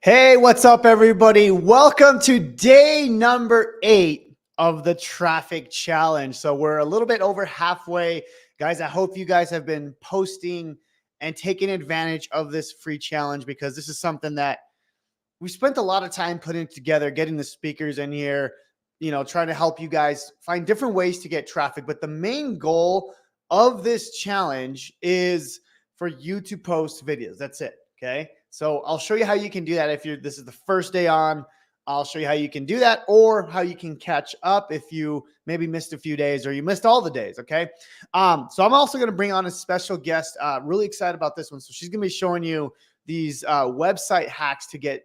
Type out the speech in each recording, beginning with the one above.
Hey, what's up, everybody? Welcome to day number 8 of the traffic challenge. So we're a little bit over halfway. Guys, I hope you guys have been posting and taking advantage of this free challenge because this is something that we spent a lot of time putting together, getting the speakers in here, trying to help you guys find different ways to get traffic. But the main goal of this challenge is for you to post videos. That's it. Okay. So I'll show you how you can do that. If this is the first day on, I'll show you how you can do that or how you can catch up if you maybe missed a few days or you missed all the days. Okay. So I'm also going to bring on a special guest. Really excited about this one. So she's going to be showing you these website hacks to get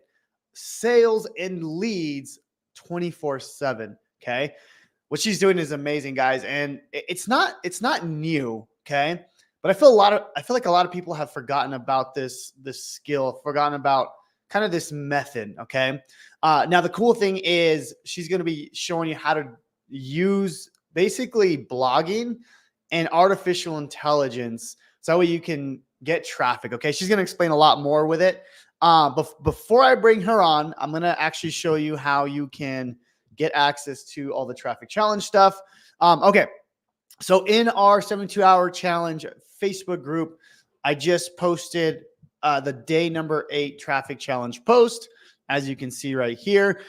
sales and leads 24/7. Okay. What she's doing is amazing, guys. And it's not new. Okay. But I feel like a lot of people have forgotten about this skill, forgotten about kind of this method. Okay. Now the cool thing is she's going to be showing you how to use basically blogging and artificial intelligence. So that way you can get traffic. Okay. She's going to explain a lot more with it. But before I bring her on, I'm going to actually show you how you can get access to all the traffic challenge stuff. Okay. So in our 72-hour challenge Facebook group, I just posted the day number 8 traffic challenge post, as you can see right here.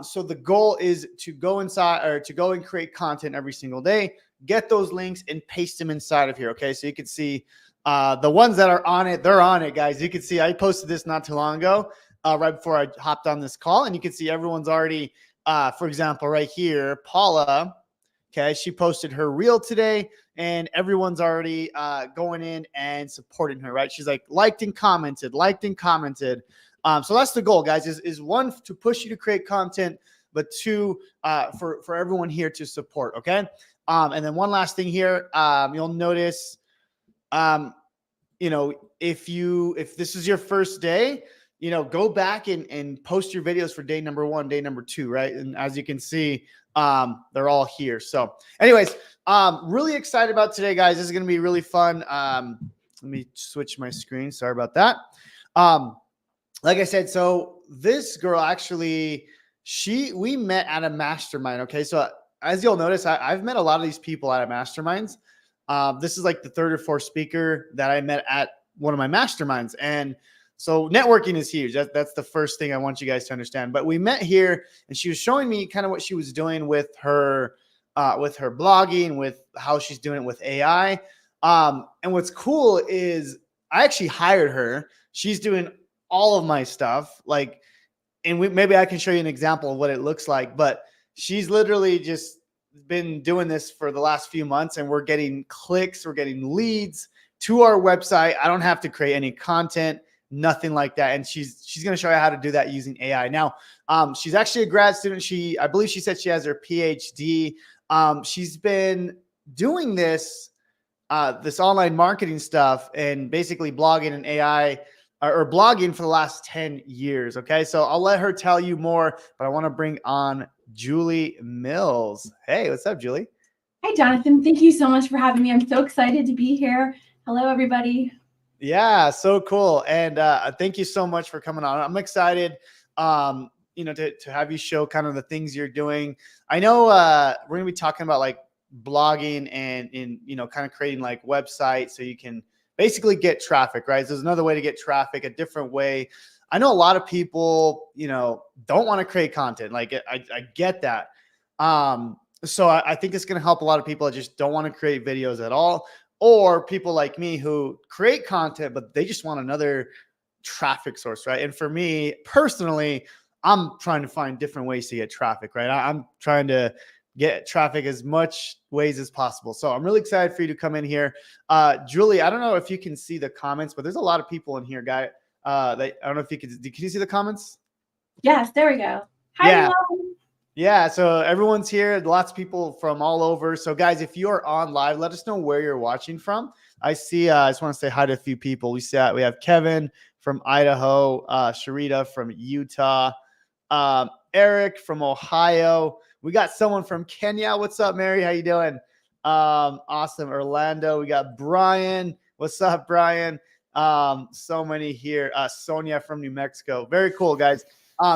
So the goal is to go inside or to go and create content every single day, get those links and paste them inside of here. Okay. So you can see the ones that are on it, they're on it, guys. You can see I posted this not too long ago, right before I hopped on this call. And you can see everyone's already, for example, right here, Paula. Okay, she posted her reel today, and everyone's already going in and supporting her, right? She's like liked and commented. So that's the goal, guys, is one, to push you to create content, but two, for everyone here to support, okay? And then one last thing here, you'll notice, if this is your first day, go back and post your videos for day number 1, day number 2, right? And as you can see, they're all here. So anyways, really excited about today, guys. This is going to be really fun. Let me switch my screen. Sorry about that. Like I said, so this girl actually, we met at a mastermind. Okay. So as you'll notice, I've met a lot of these people at masterminds. This is like the 3rd or 4th speaker that I met at one of my masterminds. And so networking is huge. That's the first thing I want you guys to understand. But we met here and she was showing me kind of what she was doing with her blogging, with how she's doing it with AI. And what's cool is I actually hired her. She's doing all of my stuff. And maybe I can show you an example of what it looks like, but she's literally just been doing this for the last few months and we're getting clicks, we're getting leads to our website. I don't have to create any content, nothing like that. And she's going to show you how to do that using AI. Now, she's actually a grad student. I believe she said she has her PhD. She's been doing this online marketing stuff and basically blogging and AI or blogging for the last 10 years. Okay. So I'll let her tell you more, but I want to bring on Julie Mills. Hey, what's up, Julie? Hi, Jonathan. Thank you so much for having me. I'm so excited to be here. Hello, everybody. Yeah, so cool. And thank you so much for coming on. I'm excited, to have you show kind of the things you're doing. I know we're going to be talking about like blogging and kind of creating like websites so you can basically get traffic, right? So there's another way to get traffic, a different way. I know a lot of people, don't want to create content. Like I get that. So I think it's going to help a lot of people that just don't want to create videos at all, or people like me who create content, but they just want another traffic source, right? And for me personally, I'm trying to find different ways to get traffic, right? I'm trying to get traffic as much ways as possible. So I'm really excited for you to come in here. Julie, I don't know if you can see the comments, but there's a lot of people in here, guy. I don't know if you can you see the comments? Yes, there we go. Hi, yeah. everyone. Yeah, so everyone's here. Lots of people from all over. So guys, if you are on live, let us know where you're watching from. I see, I just want to say hi to a few people. We have Kevin from Idaho, Sharita from Utah, Eric from Ohio. We got someone from Kenya. What's up, Mary? How you doing? Awesome. Orlando. We got Brian. What's up, Brian? So many here. Sonia from New Mexico. Very cool, guys.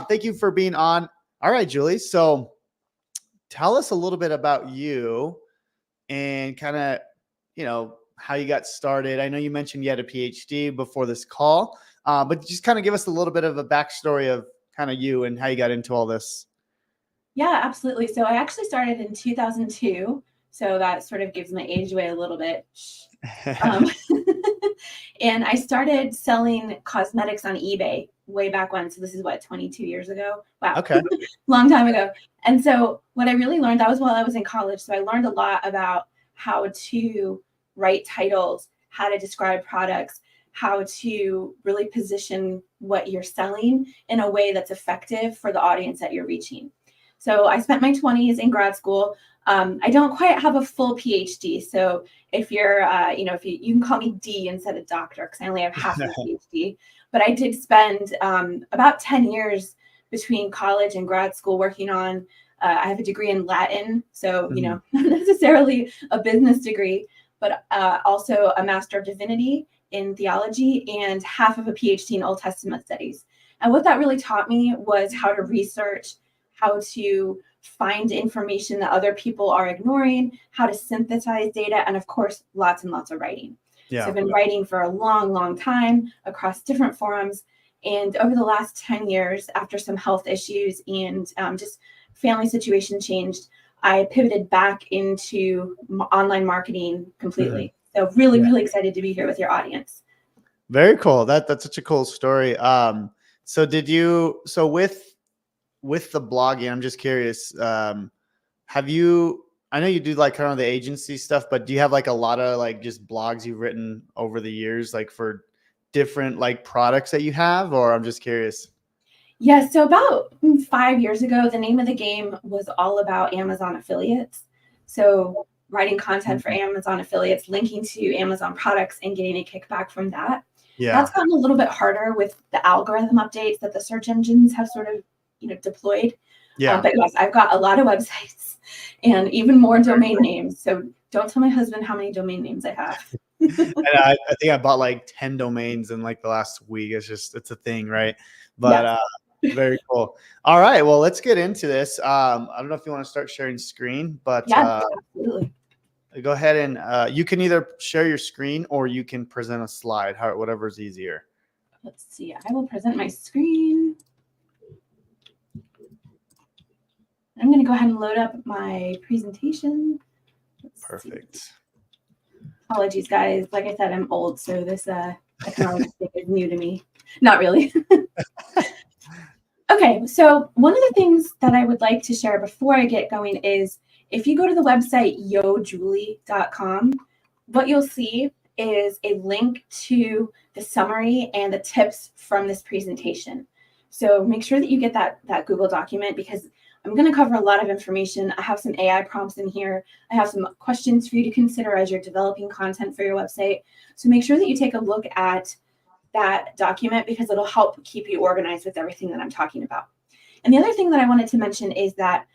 Thank you for being on. All right, Julie. So tell us a little bit about you and kind of, how you got started. I know you mentioned you had a PhD before this call, but just kind of give us a little bit of a backstory of kind of you and how you got into all this. Yeah, absolutely. So I actually started in 2002. So that sort of gives my age away a little bit. And I started selling cosmetics on eBay way back when. So this is 22 years ago. Wow. Okay. Long time ago. And so what I really learned, that was while I was in college. So I learned a lot about how to write titles, how to describe products, how to really position what you're selling in a way that's effective for the audience that you're reaching. So I spent my 20s in grad school. I don't quite have a full PhD. So if you're, if you can call me D instead of doctor, because I only have half a PhD. But I did spend about 10 years between college and grad school working on, I have a degree in Latin. So, not necessarily a business degree, but also a Master of Divinity in theology and half of a PhD in Old Testament studies. And what that really taught me was how to research, how to find information that other people are ignoring, how to synthesize data, and of course, lots and lots of writing. Yeah. So I've been writing for a long, long time across different forums. And over the last 10 years, after some health issues and just family situation changed, I pivoted back into online marketing completely. So really, really excited to be here with your audience. Very cool. That's such a cool story. So with the blogging, I'm just curious, I know you do like kind of the agency stuff, but do you have like a lot of like just blogs you've written over the years, like for different like products that you have, or I'm just curious? Yeah, so about 5 years ago, the name of the game was all about Amazon affiliates. So writing content for Amazon affiliates, linking to Amazon products and getting a kickback from that. Yeah. That's gotten a little bit harder with the algorithm updates that the search engines have sort of, deployed. Yeah. But yes, I've got a lot of websites and even more domain names. So don't tell my husband how many domain names I have. And I think I bought like 10 domains in like the last week. It's a thing, right? But very cool. All right, well, let's get into this. I don't know if you want to start sharing screen, but absolutely. Go ahead and you can either share your screen or you can present a slide, whatever's easier. Let's see. I will present my screen. I'm going to go ahead and load up my presentation. Perfect. See. Apologies, guys. Like I said, I'm old, so this technology is new to me. Not really. Okay, so one of the things that I would like to share before I get going is if you go to the website yojulie.com, what you'll see is a link to the summary and the tips from this presentation. So make sure that you get that Google document because I'm going to cover a lot of information. I have some AI prompts in here. I have some questions for you to consider as you're developing content for your website. So make sure that you take a look at that document because it'll help keep you organized with everything that I'm talking about. And the other thing that I wanted to mention is that,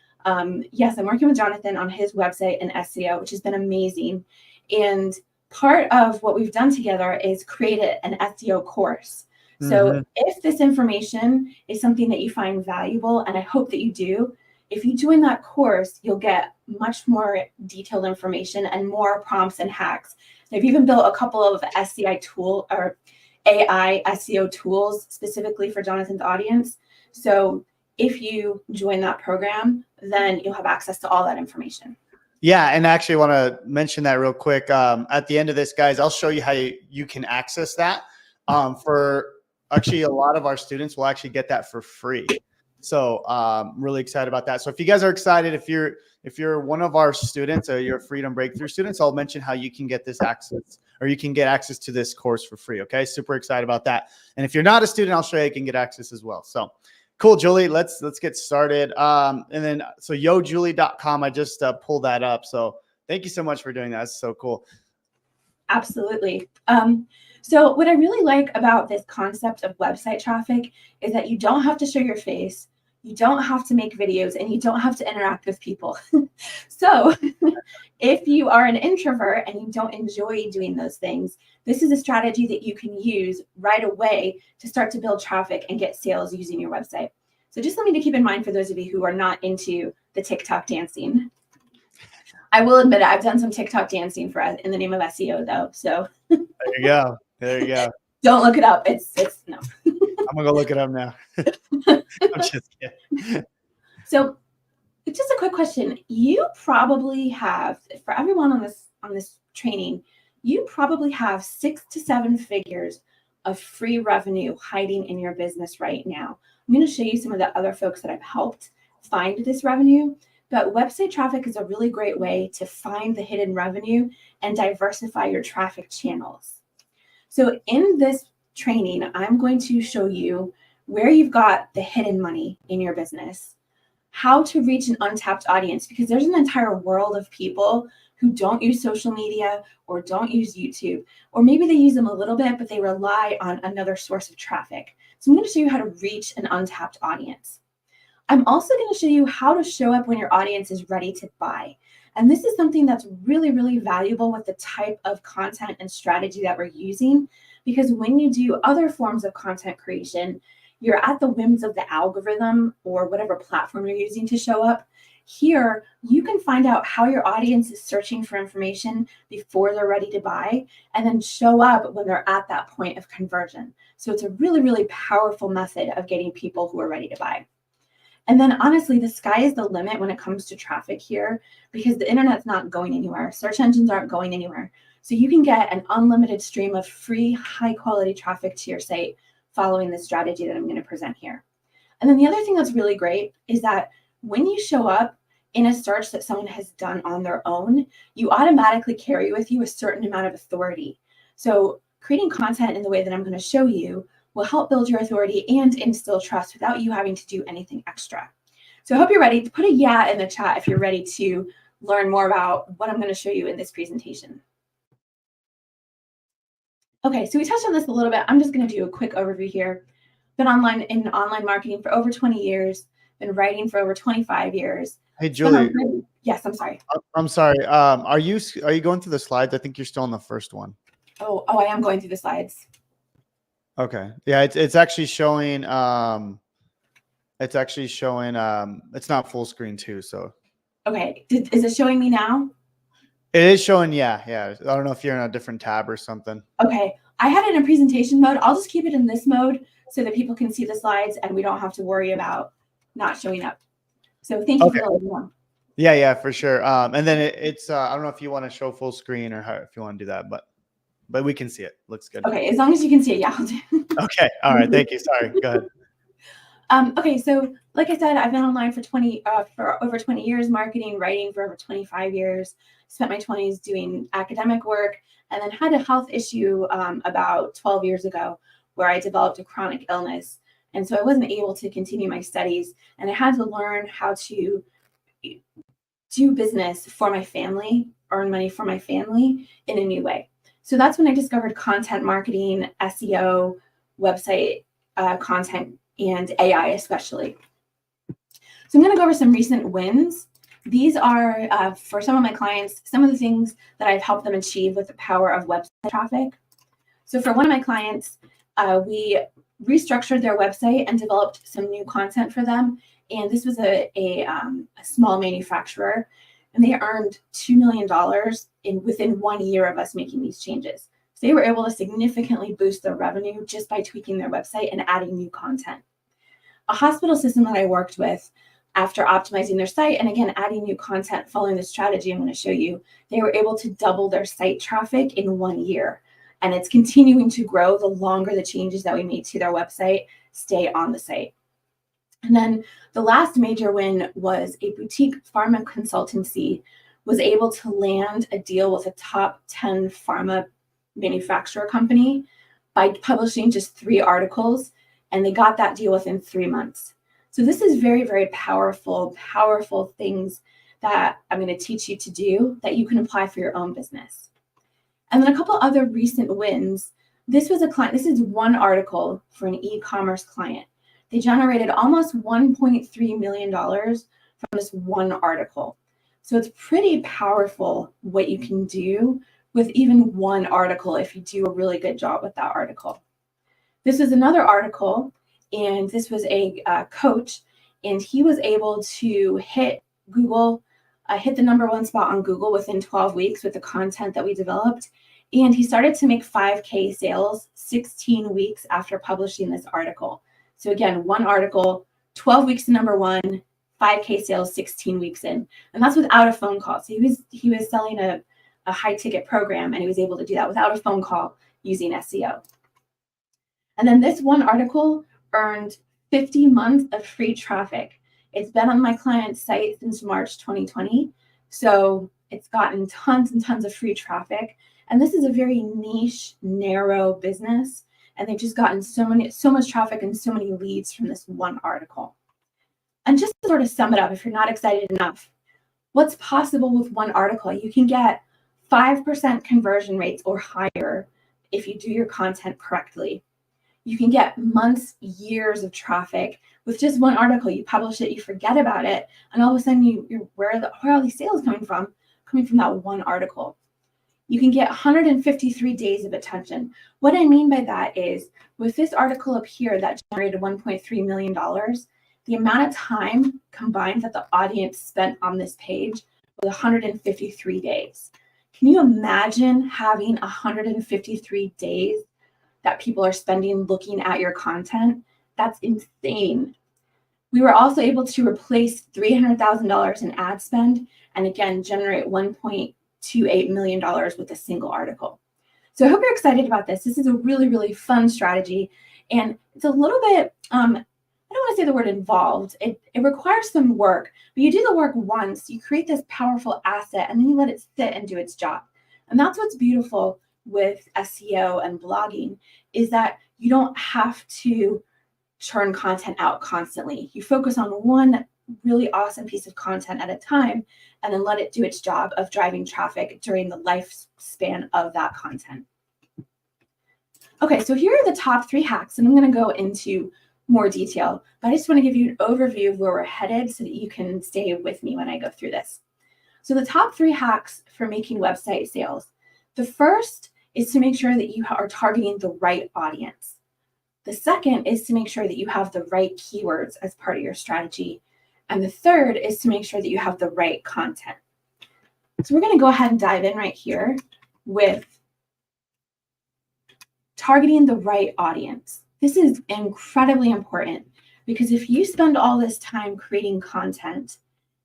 yes, I'm working with Jonathan on his website and SEO, which has been amazing. And part of what we've done together is create an SEO course. So if this information is something that you find valuable, and I hope that you do, if you join that course, you'll get much more detailed information and more prompts and hacks. I've even built a couple of AI SEO tools specifically for Jonathan's audience. So if you join that program, then you'll have access to all that information. Yeah, and I actually want to mention that real quick. At the end of this, guys, I'll show you how you can access that. For actually, a lot of our students will actually get that for free. So really excited about that. So if you guys are excited, if you're one of our students or you're Freedom Breakthrough students, I'll mention how you can get this access or you can get access to this course for free. Okay, super excited about that. And if you're not a student, I'll show you you can get access as well. So cool, Julie. Let's get started. And then so yojulie.com, I just pulled that up. So thank you so much for doing that. That's so cool. Absolutely. So what I really like about this concept of website traffic is that you don't have to show your face. You don't have to make videos, and you don't have to interact with people. So if you are an introvert and you don't enjoy doing those things, this is a strategy that you can use right away to start to build traffic and get sales using your website. So just something to keep in mind for those of you who are not into the TikTok dancing. I will admit it, I've done some TikTok dancing in the name of SEO though. So There you go. There you go. don't look it up. It's no. I'm gonna go look it up now. I'm just kidding. So just a quick question. You probably have, for everyone on this training, you probably have 6 to 7 figures of free revenue hiding in your business right now. I'm going to show you some of the other folks that I've helped find this revenue, but website traffic is a really great way to find the hidden revenue and diversify your traffic channels. So in this training, I'm going to show you where you've got the hidden money in your business, how to reach an untapped audience, because there's an entire world of people who don't use social media or don't use YouTube, or maybe they use them a little bit, but they rely on another source of traffic. So I'm going to show you how to reach an untapped audience. I'm also going to show you how to show up when your audience is ready to buy. And this is something that's really, really valuable with the type of content and strategy that we're using, because when you do other forms of content creation, you're at the whims of the algorithm or whatever platform you're using to show up. Here, you can find out how your audience is searching for information before they're ready to buy, and then show up when they're at that point of conversion. So it's a really, really powerful method of getting people who are ready to buy. And then honestly, the sky is the limit when it comes to traffic here, because the internet's not going anywhere. Search engines aren't going anywhere. So you can get an unlimited stream of free, high quality traffic to your site following the strategy that I'm going to present here. And then the other thing that's really great is that when you show up in a search that someone has done on their own, you automatically carry with you a certain amount of authority. So creating content in the way that I'm going to show you will help build your authority and instill trust without you having to do anything extra. So I hope you're ready to put a yeah in the chat if you're ready to learn more about what I'm going to show you in this presentation. Okay, so we touched on this a little bit. I'm just going to do a quick overview here. Been in online marketing for over 20 years, been writing for over 25 years. Hey, Julie. Yes, I'm sorry. I'm sorry. Are you going through the slides? I think you're still on the first one. Oh, I am going through the slides. Okay. Yeah, it's actually showing it's not full screen too, so. Okay. Is it showing me now? It is showing, yeah. I don't know if you're in a different tab or something. Okay. I had it in presentation mode. I'll just keep it in this mode so that people can see the slides and we don't have to worry about not showing up. So thank you for letting me know. Yeah, for sure. And then it's I don't know if you want to show full screen or if you want to do that, but we can see it. Looks good. Okay, as long as you can see it, yeah, I'll do. Okay. All right. Thank you. Sorry. Go ahead. Okay, so like I said, I've been online for over 20 years, marketing, writing for over 25 years. Spent my 20s doing academic work, and then had a health issue about 12 years ago where I developed a chronic illness. And so I wasn't able to continue my studies, and I had to learn how to do business for my family, earn money for my family in a new way. So that's when I discovered content marketing, SEO, website content, and AI especially. So I'm going to go over some recent wins. These are, for some of my clients, some of the things that I've helped them achieve with the power of website traffic. So for one of my clients, we restructured their website and developed some new content for them. And this was a small manufacturer, and they earned $2 million within 1 year of us making these changes. So they were able to significantly boost their revenue just by tweaking their website and adding new content. A hospital system that I worked with, after optimizing their site and again adding new content following the strategy I'm going to show you, they were able to double their site traffic in 1 year. And it's continuing to grow the longer the changes that we made to their website stay on the site. And then the last major win was a boutique pharma consultancy was able to land a deal with a top 10 pharma manufacturer company by publishing just 3 articles, and they got that deal within 3 months. So this is very, very powerful things that I'm going to teach you to do that you can apply for your own business. And then a couple other recent wins. This was a client, this is one article for an e-commerce client. They generated almost $1.3 million from this one article. So it's pretty powerful what you can do with even one article if you do a really good job with that article. This is another article, and this was a coach, and he was able to hit Google, hit the #1 spot on Google within 12 weeks with the content that we developed. And he started to make 5K sales 16 weeks after publishing this article. So again, one article, 12 weeks to #1, 5K sales 16 weeks in. And that's without a phone call. So he was selling a high ticket program, and he was able to do that without a phone call using SEO. And then this one article earned 50 months of free traffic. It's been on my client's site since March 2020. So it's gotten tons and tons of free traffic. And this is a very niche, narrow business. And they've just gotten so much traffic and so many leads from this one article. And just to sort of sum it up, if you're not excited enough, what's possible with one article? You can get 5% conversion rates or higher if you do your content correctly. You can get months, years of traffic with just one article. You publish it, you forget about it, and all of a sudden where are all these sales coming from? Coming from that one article. You can get 153 days of attention. What I mean by that is, with this article up here that generated $1.3 million, the amount of time combined that the audience spent on this page was 153 days. Can you imagine having 153 days that people are spending looking at your content? That's insane. We were also able to replace $300,000 in ad spend and again generate $1.28 million with a single article. So I hope you're excited about this. This is a really, really fun strategy. And it's a little bit, I don't want to say the word involved. It requires some work, but you do the work once, you create this powerful asset, and then you let it sit and do its job. And that's what's beautiful with SEO and blogging, is that you don't have to churn content out constantly. You focus on one really awesome piece of content at a time, and then let it do its job of driving traffic during the lifespan of that content. Okay, so here are the top 3 hacks, and I'm going to go into more detail, but I just want to give you an overview of where we're headed so that you can stay with me when I go through this. So the top 3 hacks for making website sales. The first is to make sure that you are targeting the right audience. The second is to make sure that you have the right keywords as part of your strategy. And the third is to make sure that you have the right content. So we're going to go ahead and dive in right here with targeting the right audience. This is incredibly important because if you spend all this time creating content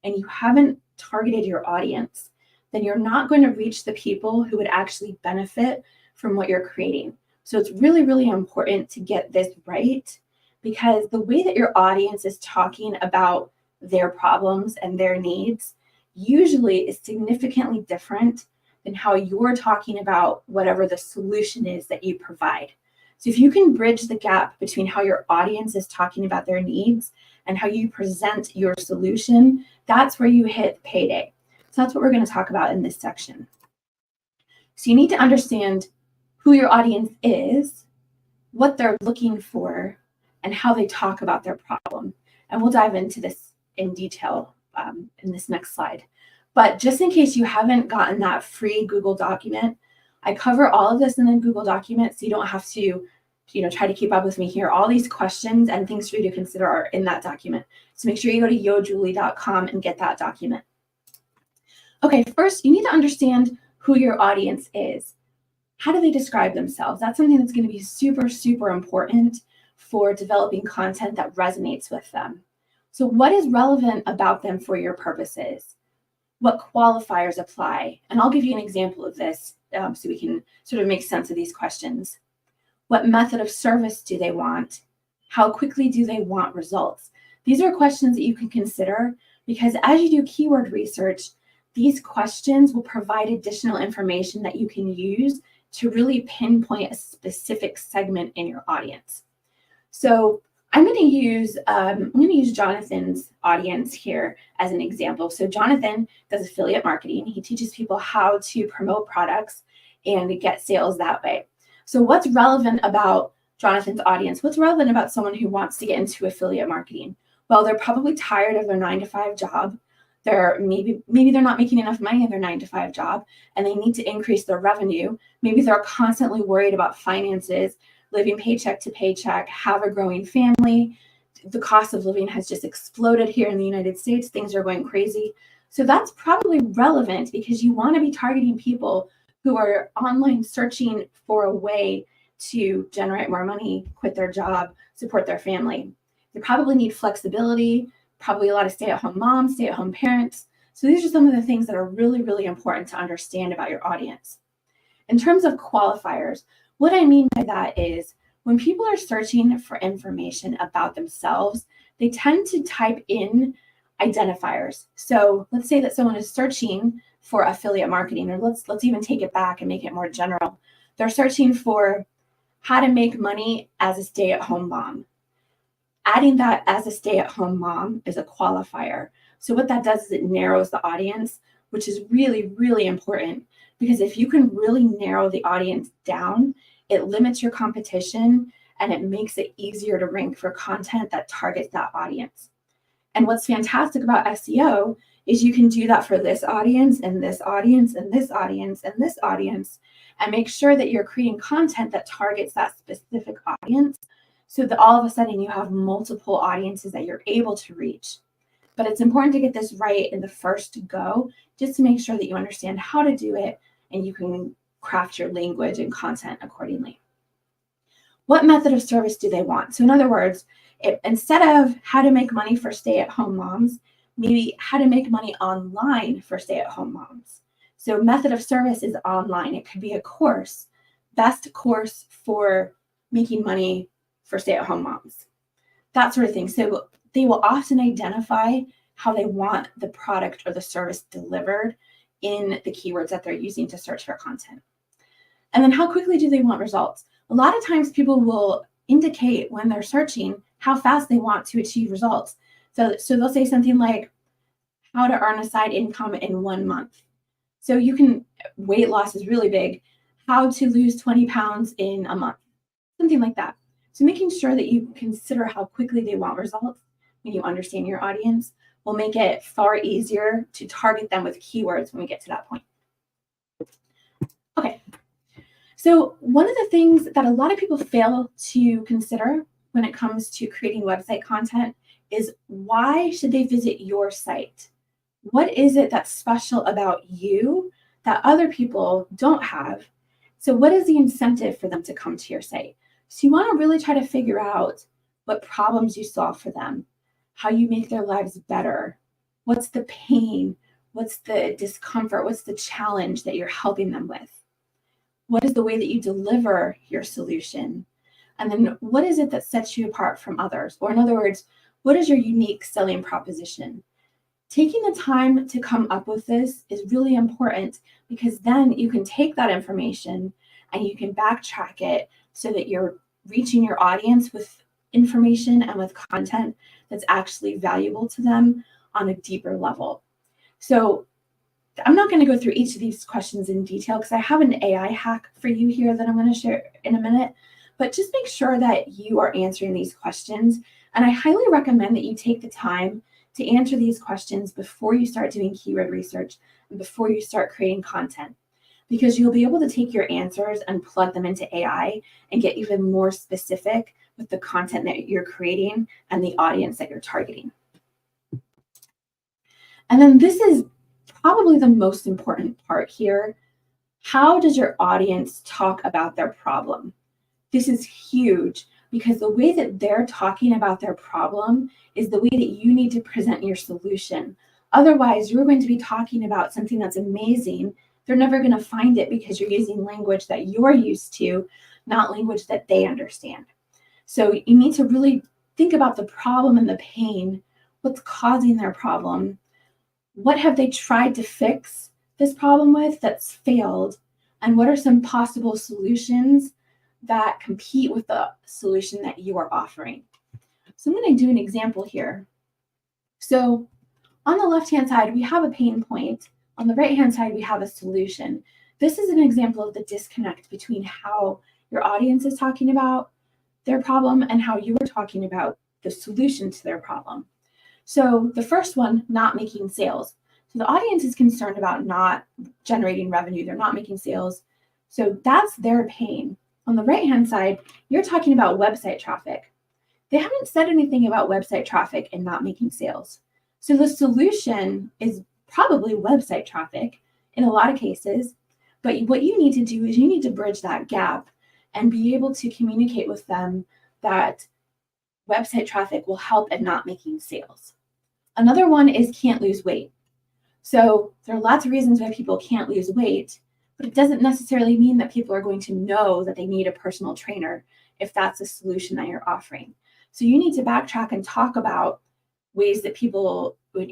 and you haven't targeted your audience, then you're not going to reach the people who would actually benefit from what you're creating. So it's really, really important to get this right, because the way that your audience is talking about their problems and their needs usually is significantly different than how you're talking about whatever the solution is that you provide. So if you can bridge the gap between how your audience is talking about their needs and how you present your solution, that's where you hit payday. So that's what we're going to talk about in this section. So you need to understand who your audience is, what they're looking for, and how they talk about their problem. And we'll dive into this in detail in this next slide. But just in case you haven't gotten that free Google document, I cover all of this in the Google document, so you don't have to try to keep up with me here. All these questions and things for you to consider are in that document. So make sure you go to yojulie.com and get that document. Okay, first, you need to understand who your audience is. How do they describe themselves? That's something that's going to be super, super important for developing content that resonates with them. So what is relevant about them for your purposes? What qualifiers apply? And I'll give you an example of this so we can sort of make sense of these questions. What method of service do they want? How quickly do they want results? These are questions that you can consider, because as you do keyword research, these questions will provide additional information that you can use to really pinpoint a specific segment in your audience. So I'm going to use Jonathan's audience here as an example. So Jonathan does affiliate marketing. He teaches people how to promote products and get sales that way. So what's relevant about Jonathan's audience, what's relevant about someone who wants to get into affiliate marketing? Well, they're probably tired of their 9-to-5 job. Maybe they're not making enough money in their 9-to-5 job, and they need to increase their revenue. Maybe they're constantly worried about finances, living paycheck to paycheck, have a growing family. The cost of living has just exploded here in the United States. Things are going crazy. So that's probably relevant because you want to be targeting people who are online searching for a way to generate more money, quit their job, support their family. They probably need flexibility, probably a lot of stay-at-home moms, stay-at-home parents. So these are some of the things that are really, really important to understand about your audience. In terms of qualifiers, what I mean by that is when people are searching for information about themselves, they tend to type in identifiers. So let's say that someone is searching for affiliate marketing, or let's even take it back and make it more general. They're searching for how to make money as a stay-at-home mom. Adding that as a stay-at-home mom is a qualifier. So what that does is it narrows the audience, which is really, really important, because if you can really narrow the audience down, it limits your competition and it makes it easier to rank for content that targets that audience. And what's fantastic about SEO is you can do that for this audience and this audience and this audience and this audience, and make sure that you're creating content that targets that specific audience, so that all of a sudden you have multiple audiences that you're able to reach. But it's important to get this right in the first go, just to make sure that you understand how to do it and you can craft your language and content accordingly. What method of service do they want? So in other words, instead of how to make money for stay-at-home moms, maybe how to make money online for stay-at-home moms. So method of service is online. It could be a course, best course for making money for stay-at-home moms, that sort of thing. So they will often identify how they want the product or the service delivered in the keywords that they're using to search for content. And then how quickly do they want results? A lot of times people will indicate when they're searching how fast they want to achieve results. So they'll say something like how to earn a side income in 1 month. So weight loss is really big. How to lose 20 pounds in a month, something like that. So making sure that you consider how quickly they want results when you understand your audience will make it far easier to target them with keywords when we get to that point. Okay, so one of the things that a lot of people fail to consider when it comes to creating website content is, why should they visit your site? What is it that's special about you that other people don't have? So what is the incentive for them to come to your site? So you want to really try to figure out what problems you solve for them, how you make their lives better, what's the pain, what's the discomfort, what's the challenge that you're helping them with, what is the way that you deliver your solution, and then what is it that sets you apart from others? Or in other words, what is your unique selling proposition? Taking the time to come up with this is really important, because then you can take that information and you can backtrack it so that you're reaching your audience with information and with content that's actually valuable to them on a deeper level. So I'm not going to go through each of these questions in detail because I have an AI hack for you here that I'm going to share in a minute, but just make sure that you are answering these questions. And I highly recommend that you take the time to answer these questions before you start doing keyword research and before you start creating content, because you'll be able to take your answers and plug them into AI and get even more specific with the content that you're creating and the audience that you're targeting. And then this is probably the most important part here. How does your audience talk about their problem? This is huge, because the way that they're talking about their problem is the way that you need to present your solution. Otherwise, you're going to be talking about something that's amazing. They're never going to find it because you're using language that you're used to, not language that they understand. So you need to really think about the problem and the pain. What's causing their problem? What have they tried to fix this problem with that's failed? And what are some possible solutions that compete with the solution that you are offering? So I'm going to do an example here. So on the left-hand side, we have a pain point. On the right-hand side, we have a solution. This is an example of the disconnect between how your audience is talking about their problem and how you are talking about the solution to their problem. So the first one, not making sales. So the audience is concerned about not generating revenue. They're not making sales. So that's their pain. On the right-hand side, you're talking about website traffic. They haven't said anything about website traffic and not making sales. So the solution is probably website traffic in a lot of cases. But what you need to do is you need to bridge that gap and be able to communicate with them that website traffic will help in not making sales. Another one is can't lose weight. So there are lots of reasons why people can't lose weight, but it doesn't necessarily mean that people are going to know that they need a personal trainer if that's a solution that you're offering. So you need to backtrack and talk about ways that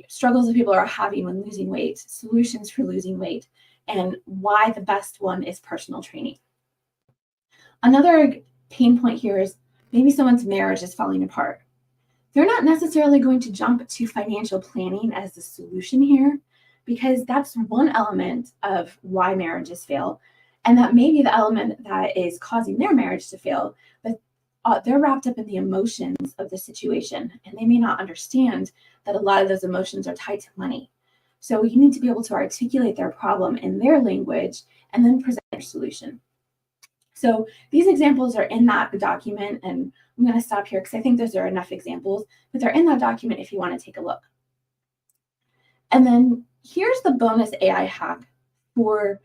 struggles that people are having when losing weight, solutions for losing weight, and why the best one is personal training. Another pain point here is maybe someone's marriage is falling apart. They're not necessarily going to jump to financial planning as the solution here, because that's one element of why marriages fail. And that may be the element that is causing their marriage to fail, but they're wrapped up in the emotions of the situation, and they may not understand that a lot of those emotions are tied to money. So you need to be able to articulate their problem in their language and then present their solution. So these examples are in that document, and I'm going to stop here because I think those are enough examples, but they're in that document if you want to take a look. And then here's the bonus AI hack for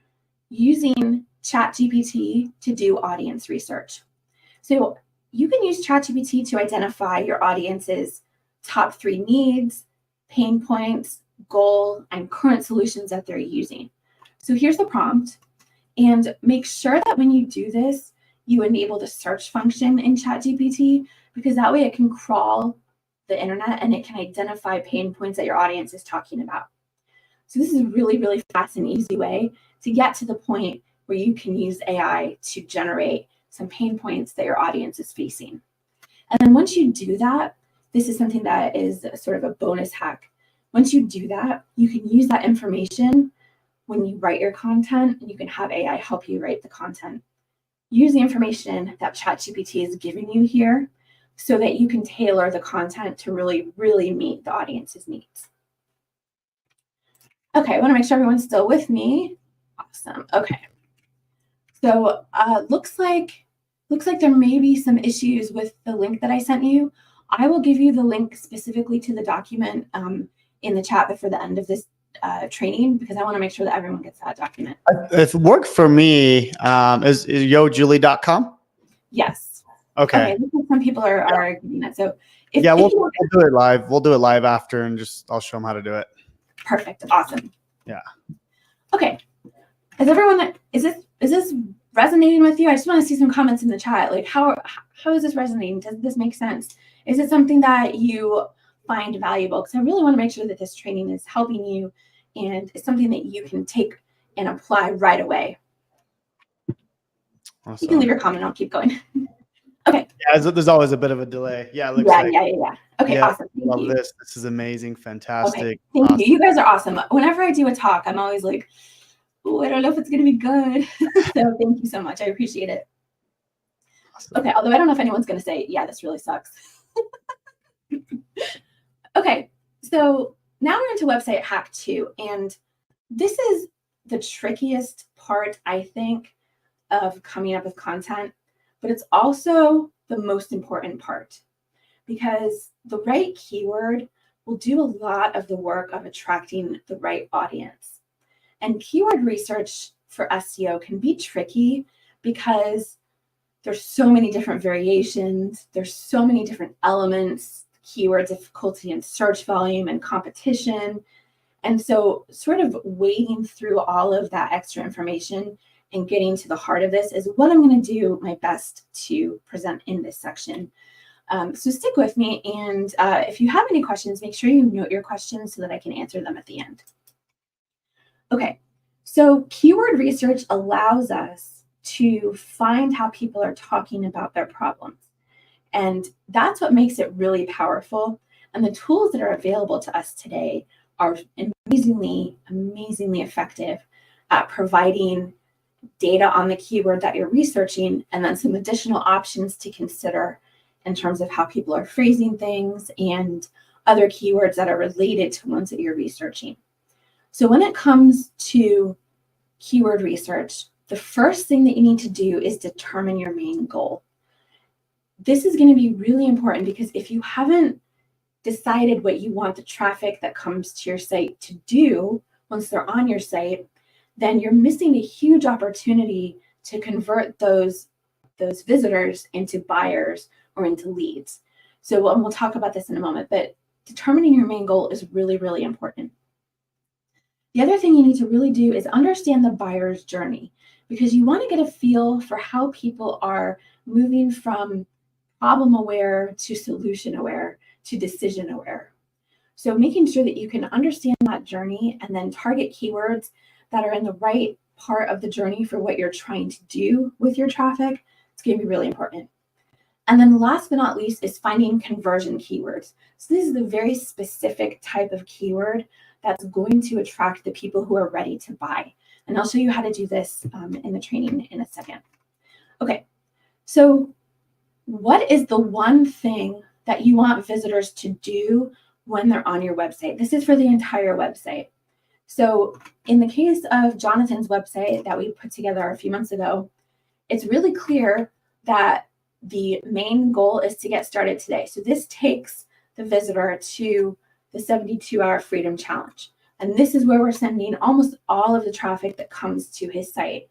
using ChatGPT to do audience research. So you can use ChatGPT to identify your audience's top 3 needs, pain points, goal, and current solutions that they're using. So here's the prompt. And make sure that when you do this, you enable the search function in ChatGPT, because that way it can crawl the internet and it can identify pain points that your audience is talking about. So this is a really, really fast and easy way to get to the point where you can use AI to generate some pain points that your audience is facing. And then once you do that, this is something that is sort of a bonus hack. Once you do that, you can use that information when you write your content, and you can have AI help you write the content. Use the information that ChatGPT is giving you here so that you can tailor the content to really, really meet the audience's needs. Okay, I want to make sure everyone's still with me. Awesome. Okay. So looks like there may be some issues with the link that I sent you. I will give you the link specifically to the document in the chat before the end of this training, because I want to make sure that everyone gets that document. If it worked for me, is yojulie.com? Yes. Okay. Some people are doing that. So we'll do it live. We'll do it live after, and I'll show them how to do it. Perfect. Awesome. Yeah. Okay. Is this resonating with you? I just want to see some comments in the chat. Like how is this resonating? Does this make sense? Is it something that you find valuable? Because I really want to make sure that this training is helping you and it's something that you can take and apply right away. Awesome. You can leave your comment. I'll keep going. Okay. Yeah, there's always a bit of a delay. Yeah, it looks yeah. Okay, awesome. Thank love you. This is amazing. Fantastic. Okay. Thank you. You guys are awesome. Whenever I do a talk, I'm always like, oh, I don't know if it's going to be good. So thank you so much. I appreciate it. Awesome. Okay, although I don't know if anyone's going to say, yeah, this really sucks. Okay, so now we're into website hack 2. And this is the trickiest part, I think, of coming up with content. But it's also the most important part, because the right keyword will do a lot of the work of attracting the right audience. And keyword research for SEO can be tricky because there's so many different variations. There's so many different elements, keyword difficulty and search volume and competition. And so sort of wading through all of that extra information and getting to the heart of this is what I'm going to do my best to present in this section. So stick with me, and if you have any questions, make sure you note your questions so that I can answer them at the end. Okay, so keyword research allows us to find how people are talking about their problems. And that's what makes it really powerful. And the tools that are available to us today are amazingly, amazingly effective at providing data on the keyword that you're researching, and then some additional options to consider in terms of how people are phrasing things and other keywords that are related to ones that you're researching. So when it comes to keyword research, the first thing that you need to do is determine your main goal. This is going to be really important because if you haven't decided what you want the traffic that comes to your site to do once they're on your site, then you're missing a huge opportunity to convert those visitors into buyers or into leads. So we'll talk about this in a moment, but determining your main goal is really, really important. The other thing you need to really do is understand the buyer's journey, because you want to get a feel for how people are moving from problem aware to solution aware to decision aware. So making sure that you can understand that journey and then target keywords that are in the right part of the journey for what you're trying to do with your traffic, it's going to be really important. And then last but not least is finding conversion keywords. So this is the very specific type of keyword that's going to attract the people who are ready to buy. And I'll show you how to do this in the training in a second. Okay, so what is the one thing that you want visitors to do when they're on your website? This is for the entire website. So in the case of Jonathan's website that we put together a few months ago, it's really clear that the main goal is to get started today. So this takes the visitor to the 72-hour freedom challenge. And this is where we're sending almost all of the traffic that comes to his site.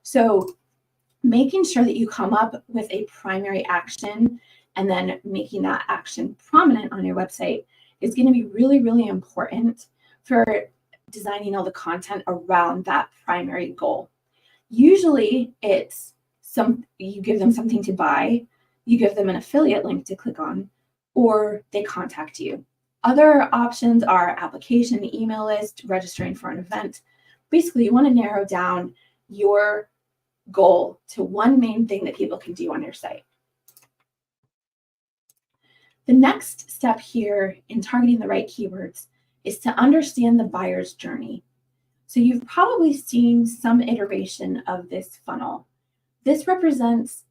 So making sure that you come up with a primary action and then making that action prominent on your website is going to be really, really important for designing all the content around that primary goal. Usually it's you give them something to buy, you give them an affiliate link to click on, or they contact you. Other options are application, email list, registering for an event. Basically, you want to narrow down your goal to one main thing that people can do on your site. The next step here in targeting the right keywords is to understand the buyer's journey. So you've probably seen some iteration of this funnel. This represents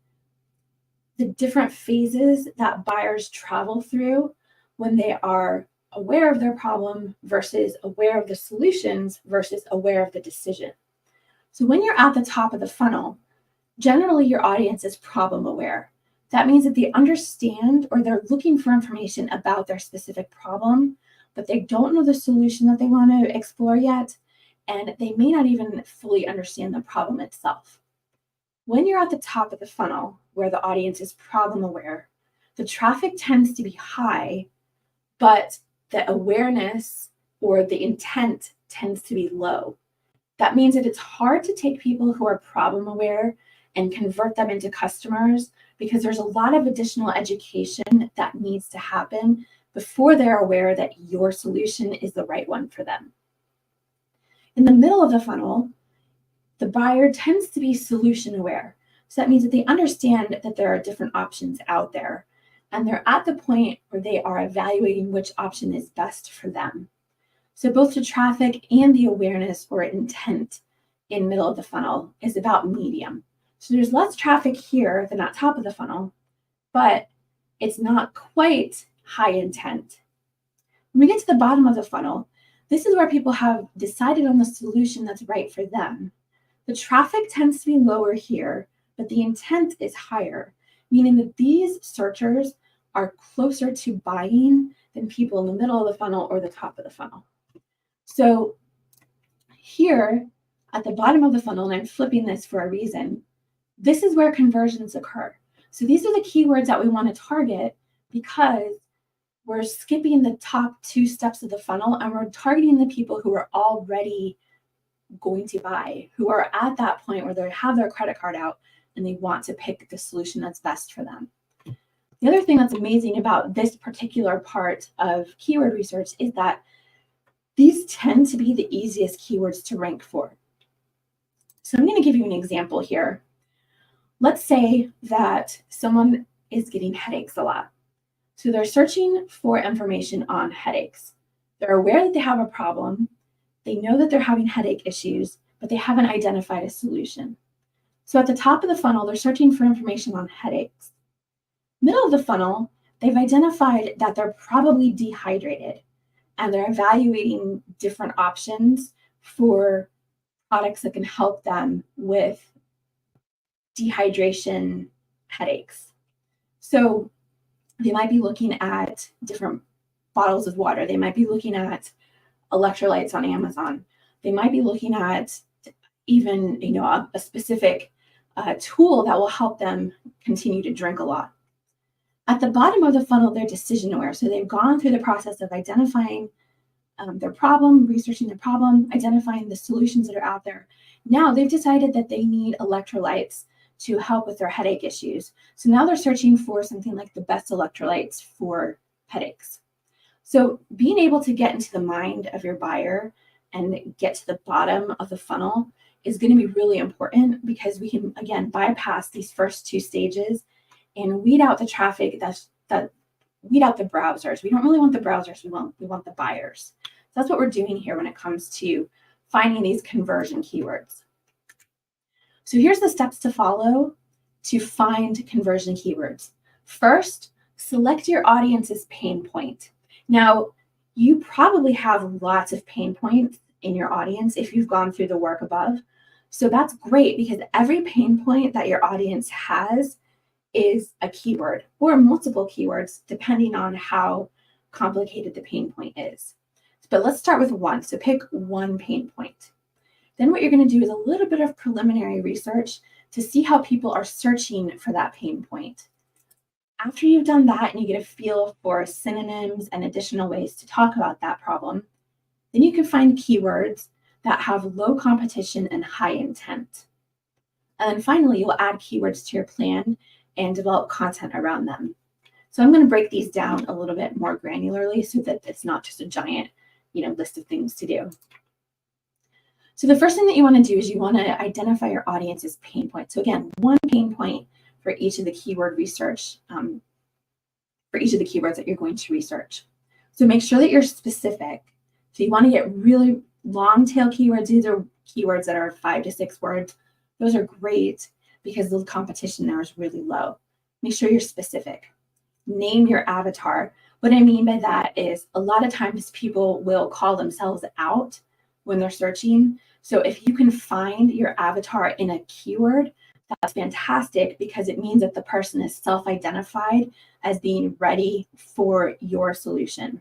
the different phases that buyers travel through when they are aware of their problem versus aware of the solutions versus aware of the decision. So when you're at the top of the funnel, generally your audience is problem aware. That means that they understand or they're looking for information about their specific problem, but they don't know the solution that they want to explore yet, and they may not even fully understand the problem itself. When you're at the top of the funnel, where the audience is problem aware, the traffic tends to be high, but the awareness or the intent tends to be low. That means that it's hard to take people who are problem aware and convert them into customers because there's a lot of additional education that needs to happen before they're aware that your solution is the right one for them. In the middle of the funnel, the buyer tends to be solution aware. So that means that they understand that there are different options out there, and they're at the point where they are evaluating which option is best for them. So both the traffic and the awareness or intent in middle of the funnel is about medium. So there's less traffic here than at top of the funnel, but it's not quite high intent. When we get to the bottom of the funnel, this is where people have decided on the solution that's right for them. The traffic tends to be lower here, but the intent is higher, meaning that these searchers are closer to buying than people in the middle of the funnel or the top of the funnel. So here at the bottom of the funnel, and I'm flipping this for a reason, this is where conversions occur. So these are the keywords that we want to target because we're skipping the top two steps of the funnel and we're targeting the people who are already going to buy, who are at that point where they have their credit card out and they want to pick the solution that's best for them. The other thing that's amazing about this particular part of keyword research is that these tend to be the easiest keywords to rank for. So I'm going to give you an example here. Let's say that someone is getting headaches a lot. So they're searching for information on headaches. They're aware that they have a problem. They know that they're having headache issues, but they haven't identified a solution. So at the top of the funnel, they're searching for information on headaches. Middle of the funnel, they've identified that they're probably dehydrated, and they're evaluating different options for products that can help them with dehydration headaches. So they might be looking at different bottles of water. They might be looking at electrolytes on Amazon. They might be looking at even a specific tool that will help them continue to drink a lot. At the bottom of the funnel, they're decision aware. So they've gone through the process of identifying their problem, researching their problem, identifying the solutions that are out there. Now they've decided that they need electrolytes to help with their headache issues. So now they're searching for something like the best electrolytes for headaches. So being able to get into the mind of your buyer and get to the bottom of the funnel is going to be really important, because we can, again, bypass these first two stages and weed out the traffic that weed out the browsers. We don't really want the browsers. We want the buyers. So that's what we're doing here when it comes to finding these conversion keywords. So here's the steps to follow to find conversion keywords. First, select your audience's pain point. Now, you probably have lots of pain points in your audience if you've gone through the work above. So that's great, because every pain point that your audience has is a keyword or multiple keywords, depending on how complicated the pain point is. But let's start with one. So pick one pain point. Then what you're going to do is a little bit of preliminary research to see how people are searching for that pain point. After you've done that and you get a feel for synonyms and additional ways to talk about that problem, then you can find keywords that have low competition and high intent. And then finally, you'll add keywords to your plan and develop content around them. So I'm going to break these down a little bit more granularly so that it's not just a giant, list of things to do. So the first thing that you want to do is you want to identify your audience's pain point. So again, one pain point for each of the keyword research, for each of the keywords that you're going to research. So make sure that you're specific. So you want to get really long tail keywords. These are keywords that are 5 to 6 words. Those are great because the competition there is really low. Make sure you're specific. Name your avatar. What I mean by that is a lot of times people will call themselves out when they're searching. So if you can find your avatar in a keyword, that's fantastic, because it means that the person is self-identified as being ready for your solution.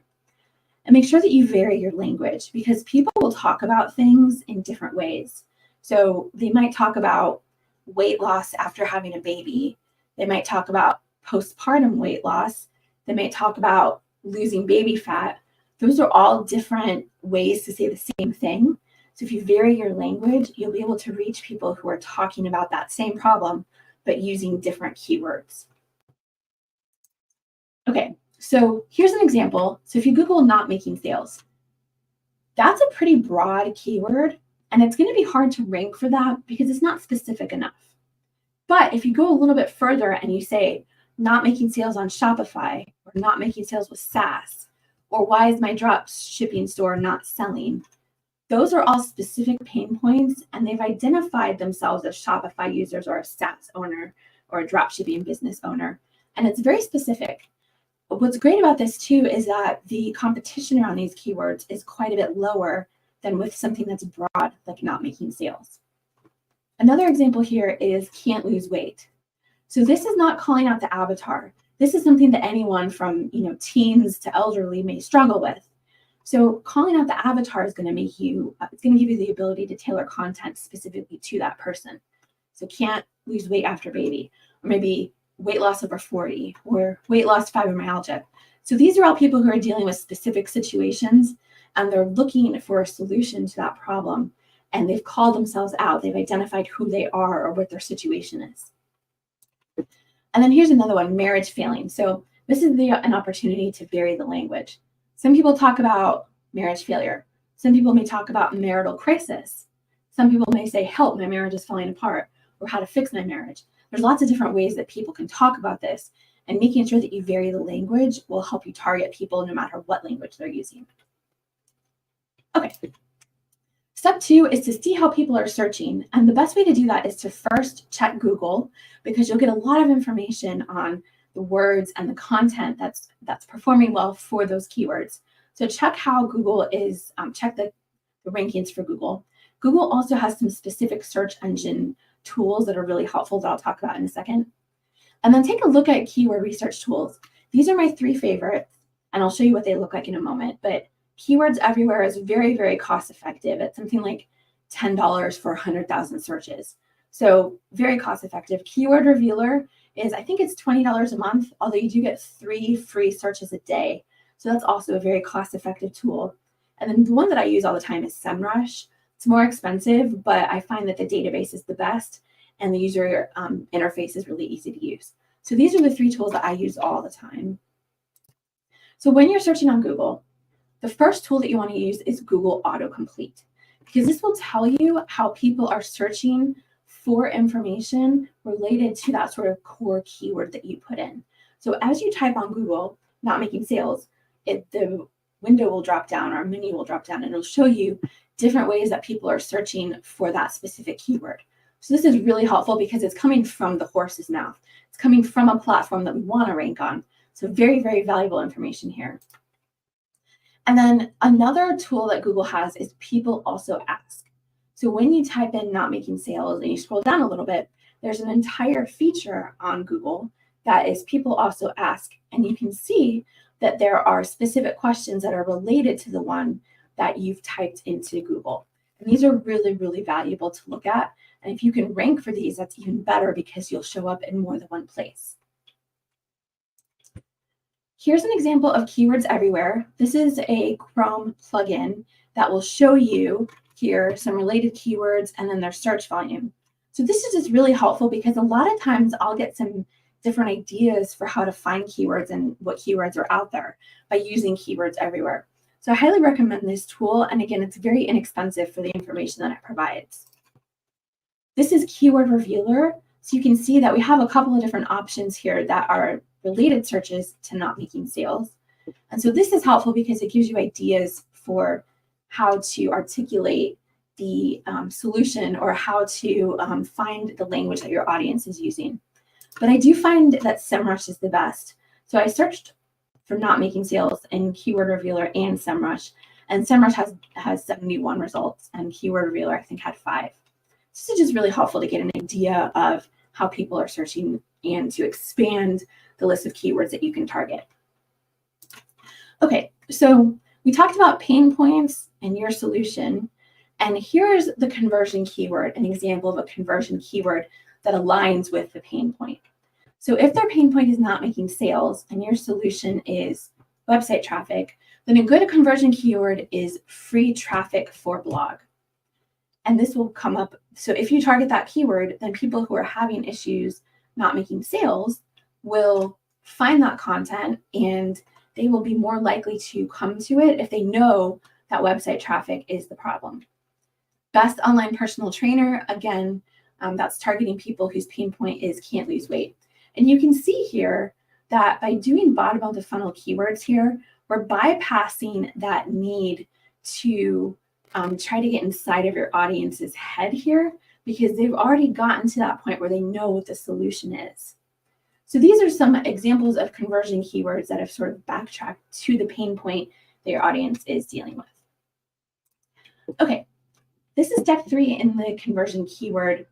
And make sure that you vary your language, because people will talk about things in different ways. So they might talk about weight loss after having a baby. They might talk about postpartum weight loss. They might talk about losing baby fat. Those are all different ways to say the same thing. So if you vary your language, you'll be able to reach people who are talking about that same problem, but using different keywords. Okay, so here's an example. So if you Google not making sales, that's a pretty broad keyword, and it's going to be hard to rank for that because it's not specific enough. But if you go a little bit further and you say not making sales on Shopify, or not making sales with SaaS, or why is my drop shipping store not selling? Those are all specific pain points, and they've identified themselves as Shopify users or a SaaS owner or a drop shipping business owner. And it's very specific. But what's great about this too is that the competition around these keywords is quite a bit lower than with something that's broad, like not making sales. Another example here is can't lose weight. So this is not calling out the avatar. This is something that anyone from teens to elderly may struggle with. So calling out the avatar is going to make you, it's going to give you the ability to tailor content specifically to that person. So can't lose weight after baby, or maybe weight loss over 40, or weight loss fibromyalgia. So these are all people who are dealing with specific situations, and they're looking for a solution to that problem. And they've called themselves out. They've identified who they are or what their situation is. And then here's another one, marriage failing. So this is an opportunity to vary the language. Some people talk about marriage failure. Some people may talk about marital crisis. Some people may say, help, my marriage is falling apart, or how to fix my marriage. There's lots of different ways that people can talk about this, and making sure that you vary the language will help you target people no matter what language they're using. Okay, Step 2 is to see how people are searching. And the best way to do that is to first check Google, because you'll get a lot of information on the words and the content that's performing well for those keywords. So check how Google is, check the rankings for Google. Google also has some specific search engine tools that are really helpful that I'll talk about in a second. And then take a look at keyword research tools. These are my 3 favorites, and I'll show you what they look like in a moment. But Keywords Everywhere is very, very cost effective. It's something like $10 for 100,000 searches. So very cost effective. Keyword Revealer is, I think it's $20 a month, although you do get 3 free searches a day. So that's also a very cost effective tool. And then the one that I use all the time is SEMrush. It's more expensive, but I find that the database is the best and the user interface is really easy to use. So these are the 3 tools that I use all the time. So when you're searching on Google, the first tool that you want to use is Google Autocomplete, because this will tell you how people are searching for information related to that sort of core keyword that you put in. So as you type on Google, not making sales, the window will drop down or a menu will drop down and it'll show you different ways that people are searching for that specific keyword. So this is really helpful because it's coming from the horse's mouth. It's coming from a platform that we want to rank on. So very, very valuable information here. And then another tool that Google has is People Also Ask. So when you type in not making sales and you scroll down a little bit, there's an entire feature on Google that is People Also Ask. And you can see that there are specific questions that are related to the one that you've typed into Google. And these are really, really valuable to look at. And if you can rank for these, that's even better because you'll show up in more than one place. Here's an example of Keywords Everywhere. This is a Chrome plugin that will show you here some related keywords and then their search volume. So this is just really helpful because a lot of times I'll get some different ideas for how to find keywords and what keywords are out there by using Keywords Everywhere. So I highly recommend this tool. And again, it's very inexpensive for the information that it provides. This is Keyword Revealer. So you can see that we have a couple of different options here that are related searches to not making sales. And so this is helpful because it gives you ideas for how to articulate the solution or how to find the language that your audience is using. But I do find that SEMrush is the best. So I searched for not making sales in Keyword Revealer and SEMrush. And SEMrush has 71 results and Keyword Revealer I think had 5. This is just really helpful to get an idea of how people are searching and to expand the list of keywords that you can target. Okay, so we talked about pain points and your solution. And here's the conversion keyword, an example of a conversion keyword that aligns with the pain point. So if their pain point is not making sales and your solution is website traffic, then a good conversion keyword is free traffic for blog. And this will come up. So if you target that keyword, then people who are having issues not making sales will find that content and they will be more likely to come to it if they know that website traffic is the problem. Best online personal trainer, again, that's targeting people whose pain point is can't lose weight. And you can see here that by doing bottom of the funnel keywords here, we're bypassing that need to try to get inside of your audience's head here because they've already gotten to that point where they know what the solution is. So these are some examples of conversion keywords that have sort of backtracked to the pain point that your audience is dealing with. Okay, this is step 3 in the conversion keyword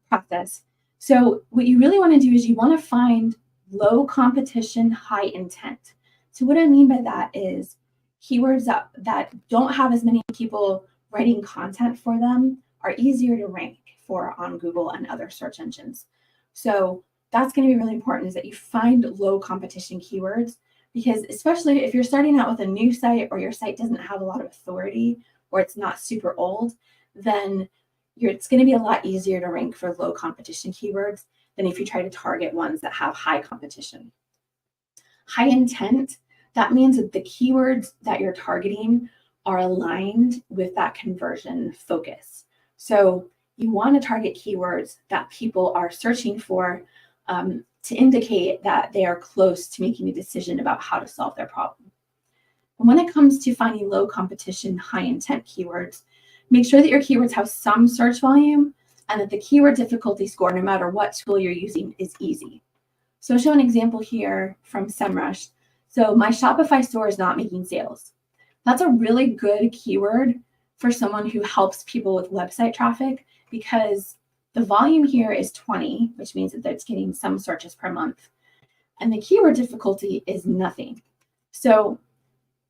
process. So what you really want to do is you want to find low competition, high intent. So what I mean by that is keywords that don't have as many people writing content for them are easier to rank for on Google and other search engines. So that's going to be really important is that you find low competition keywords because especially if you're starting out with a new site or your site doesn't have a lot of authority or it's not super old, then it's going to be a lot easier to rank for low competition keywords than if you try to target ones that have high competition. High intent, that means that the keywords that you're targeting are aligned with that conversion focus. So you want to target keywords that people are searching for to indicate that they are close to making a decision about how to solve their problem. And when it comes to finding low competition, high intent keywords, Make sure that your keywords have some search volume and that the keyword difficulty score, no matter what tool you're using, is easy. So I'll show an example here from SEMrush. So my Shopify store is not making sales. That's a really good keyword for someone who helps people with website traffic, because the volume here is 20, which means that it's getting some searches per month. And the keyword difficulty is nothing. So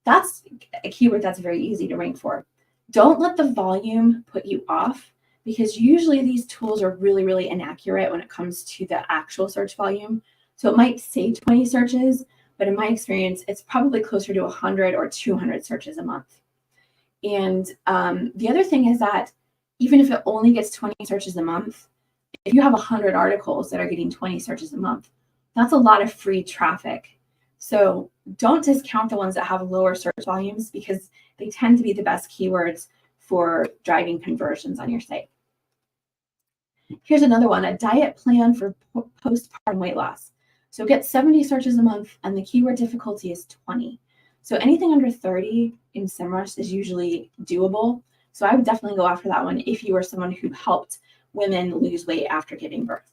that's a keyword that's very easy to rank for. Don't let the volume put you off, because usually these tools are really, really inaccurate when it comes to the actual search volume. So it might say 20 searches, but in my experience, it's probably closer to 100 or 200 searches a month. And the other thing is that even if it only gets 20 searches a month, if you have 100 articles that are getting 20 searches a month, that's a lot of free traffic. So don't discount the ones that have lower search volumes, because they tend to be the best keywords for driving conversions on your site. Here's another one, a diet plan for postpartum weight loss. So get 70 searches a month and the keyword difficulty is 20. So anything under 30 in SEMrush is usually doable. So I would definitely go after that one if you are someone who helped women lose weight after giving birth.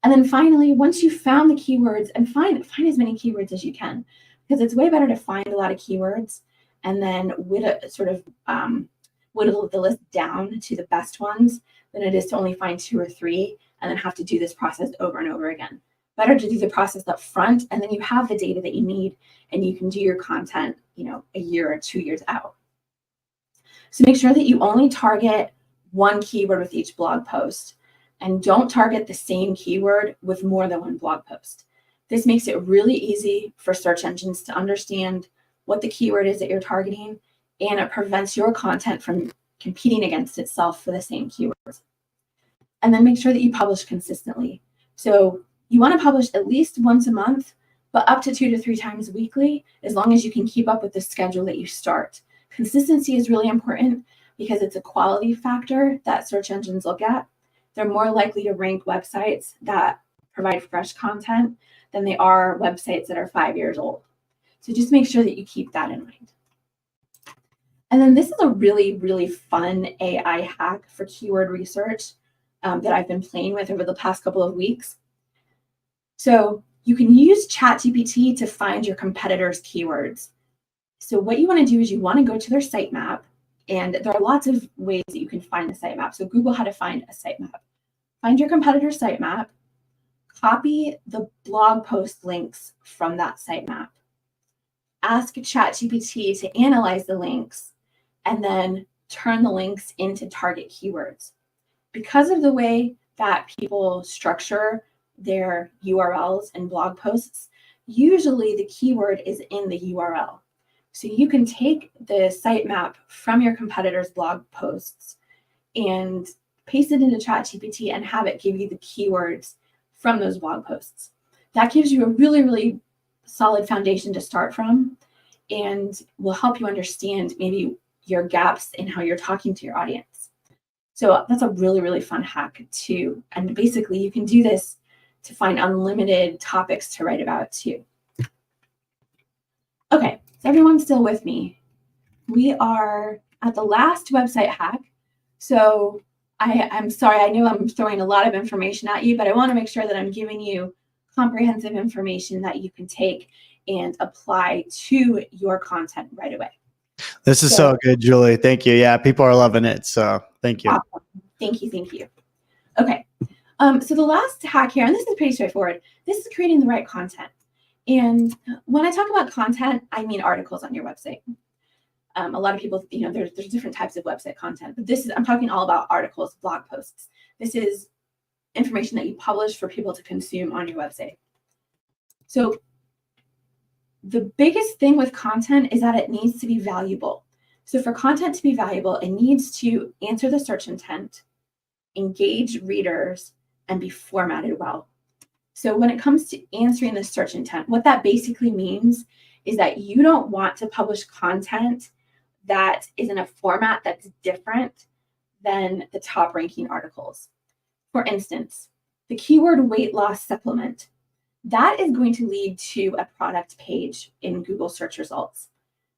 And then finally, once you've found the keywords, and find as many keywords as you can, because it's way better to find a lot of keywords and then whittle the list down to the best ones than it is to only find 2 or 3 and then have to do this process over and over again. Better to do the process up front, and then you have the data that you need and you can do your content, a year or 2 years out. So make sure that you only target one keyword with each blog post, and don't target the same keyword with more than one blog post. This makes it really easy for search engines to understand what the keyword is that you're targeting, and it prevents your content from competing against itself for the same keywords. And then make sure that you publish consistently. So you want to publish at least once a month, but up to 2 to 3 times weekly, as long as you can keep up with the schedule that you start. Consistency is really important because it's a quality factor that search engines look at. They're more likely to rank websites that provide fresh content than they are websites that are 5 years old. So just make sure that you keep that in mind. And then this is a really, really fun AI hack for keyword research that I've been playing with over the past couple of weeks. So you can use ChatGPT to find your competitors' keywords. So what you want to do is you want to go to their sitemap, and there are lots of ways that you can find the sitemap. So Google how to find a sitemap. Find your competitor's sitemap, copy the blog post links from that sitemap, ask ChatGPT to analyze the links, and then turn the links into target keywords. Because of the way that people structure their URLs and blog posts, usually the keyword is in the URL. So you can take the sitemap from your competitors' blog posts and paste it into ChatGPT and have it give you the keywords from those blog posts. That gives you a really, really solid foundation to start from and will help you understand maybe your gaps in how you're talking to your audience. So that's a really, really fun hack too. And basically you can do this to find unlimited topics to write about too. Okay, is everyone still with me? We are at the last website hack. So I'm sorry, I know I'm throwing a lot of information at you, but I want to make sure that I'm giving you comprehensive information that you can take and apply to your content right away. This is so good, Julie. Thank you. Yeah, people are loving it. So thank you. Awesome. Thank you. Okay. So the last hack here, and this is pretty straightforward, this is creating the right content. And when I talk about content, I mean articles on your website. A lot of people, there's different types of website content, but I'm talking all about articles, blog posts. This is information that you publish for people to consume on your website. So the biggest thing with content is that it needs to be valuable. So for content to be valuable, it needs to answer the search intent, engage readers, and be formatted well. So when it comes to answering the search intent, what that basically means is that you don't want to publish content that is in a format that's different than the top ranking articles. For instance, the keyword weight loss supplement, that is going to lead to a product page in Google search results.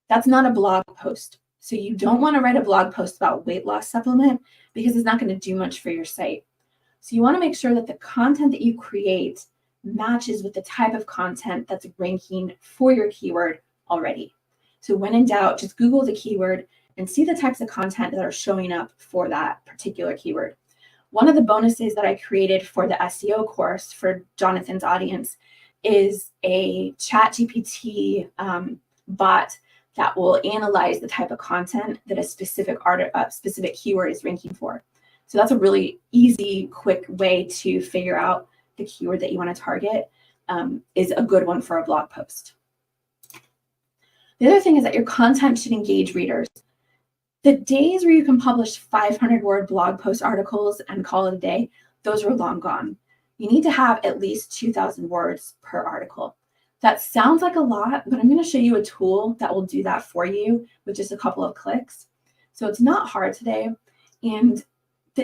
That's not a blog post. So you don't want to write a blog post about weight loss supplement because it's not going to do much for your site. So you want to make sure that the content that you create matches with the type of content that's ranking for your keyword already. So when in doubt, just Google the keyword and see the types of content that are showing up for that particular keyword. One of the bonuses that I created for the SEO course for Jonathan's audience is a ChatGPT bot that will analyze the type of content that a specific keyword is ranking for. So that's a really easy, quick way to figure out the keyword that you want to target, is a good one for a blog post. The other thing is that your content should engage readers. The days where you can publish 500-word blog post articles and call it a day, those are long gone. You need to have at least 2,000 words per article. That sounds like a lot, but I'm going to show you a tool that will do that for you with just a couple of clicks. So it's not hard today. And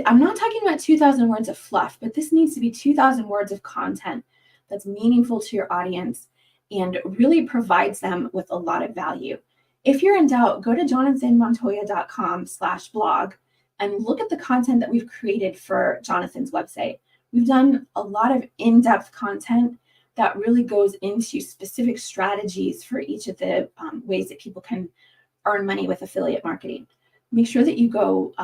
I'm not talking about 2,000 words of fluff, but this needs to be 2,000 words of content that's meaningful to your audience and really provides them with a lot of value. If you're in doubt, go to jonathanmontoya.com/blog and look at the content that we've created for Jonathan's website. We've done a lot of in-depth content that really goes into specific strategies for each of the ways that people can earn money with affiliate marketing. Make sure that you go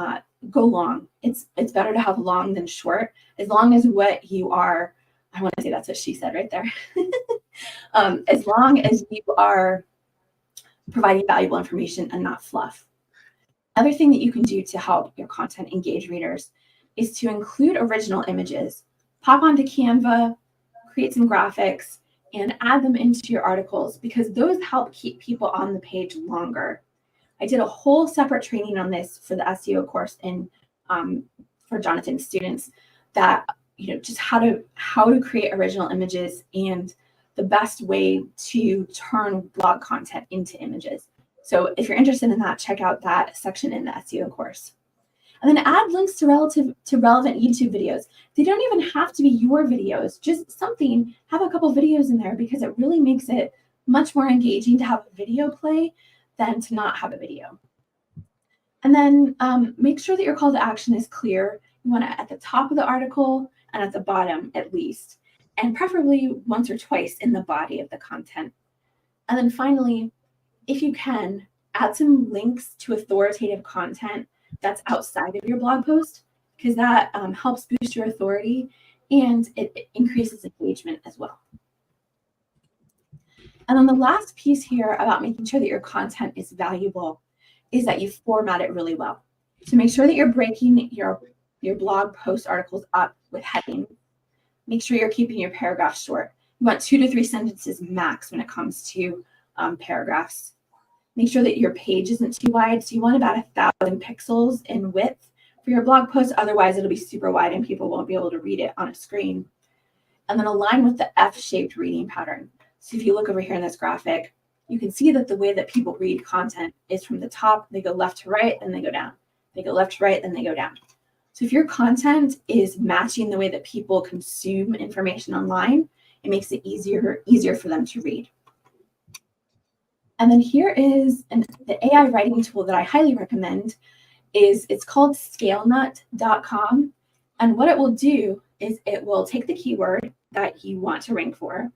long. It's better to have long than short, as long as what you are, I want to say that's what she said right there. As long as you are providing valuable information and not fluff. Another thing that you can do to help your content engage readers is to include original images. Pop onto Canva, create some graphics, and add them into your articles because those help keep people on the page longer. I did a whole separate training on this for the SEO course and for Jonathan's students, that just how to create original images and the best way to turn blog content into images. So if you're interested in that, check out that section in the SEO course. And then add links to relevant YouTube videos. They don't even have to be your videos, just something, have a couple videos in there because it really makes it much more engaging to have a video play than to not have a video. And then make sure that your call to action is clear. You want it at the top of the article and at the bottom at least, and preferably once or twice in the body of the content. And then finally, if you can, add some links to authoritative content that's outside of your blog post, because that helps boost your authority and it increases engagement as well. And then the last piece here about making sure that your content is valuable is that you format it really well. So make sure that you're breaking your blog post articles up with headings. Make sure you're keeping your paragraphs short. You want 2 to 3 sentences max when it comes to paragraphs. Make sure that your page isn't too wide. So you want about 1,000 pixels in width for your blog post. Otherwise, it'll be super wide and people won't be able to read it on a screen. And then align with the F-shaped reading pattern. So if you look over here in this graphic, you can see that the way that people read content is from the top. They go left to right, then they go down. They go left to right, then they go down. So if your content is matching the way that people consume information online, it makes it easier for them to read. And then here is the AI writing tool that I highly recommend. It's called scalenut.com. And what it will do is it will take the keyword that you want to rank for.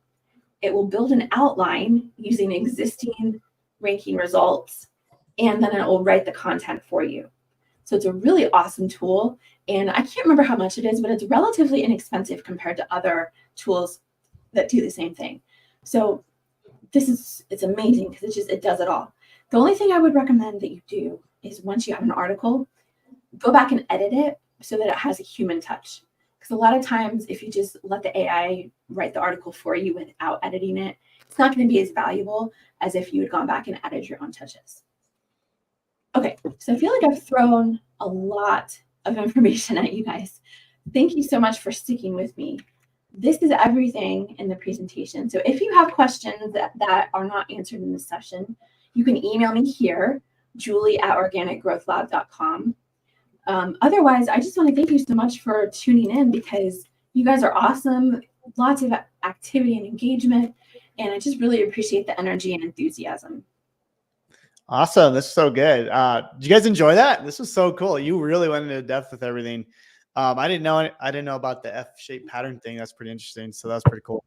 It will build an outline using existing ranking results, and then it will write the content for you. So it's a really awesome tool. And I can't remember how much it is, but it's relatively inexpensive compared to other tools that do the same thing. So it's amazing because it does it all. The only thing I would recommend that you do is once you have an article, go back and edit it so that it has a human touch. Because a lot of times, if you just let the AI write the article for you without editing it, it's not going to be as valuable as if you had gone back and added your own touches. Okay, so I feel like I've thrown a lot of information at you guys. Thank you so much for sticking with me. This is everything in the presentation. So if you have questions that are not answered in this session, you can email me here, julie@organicgrowthlab.com. Otherwise, I just want to thank you so much for tuning in because you guys are awesome, lots of activity and engagement, and I just really appreciate the energy and enthusiasm. Awesome. This is so good. Did you guys enjoy that? This was so cool. You really went into depth with everything. I didn't know about the F-shaped pattern thing. That's pretty interesting. So that's pretty cool.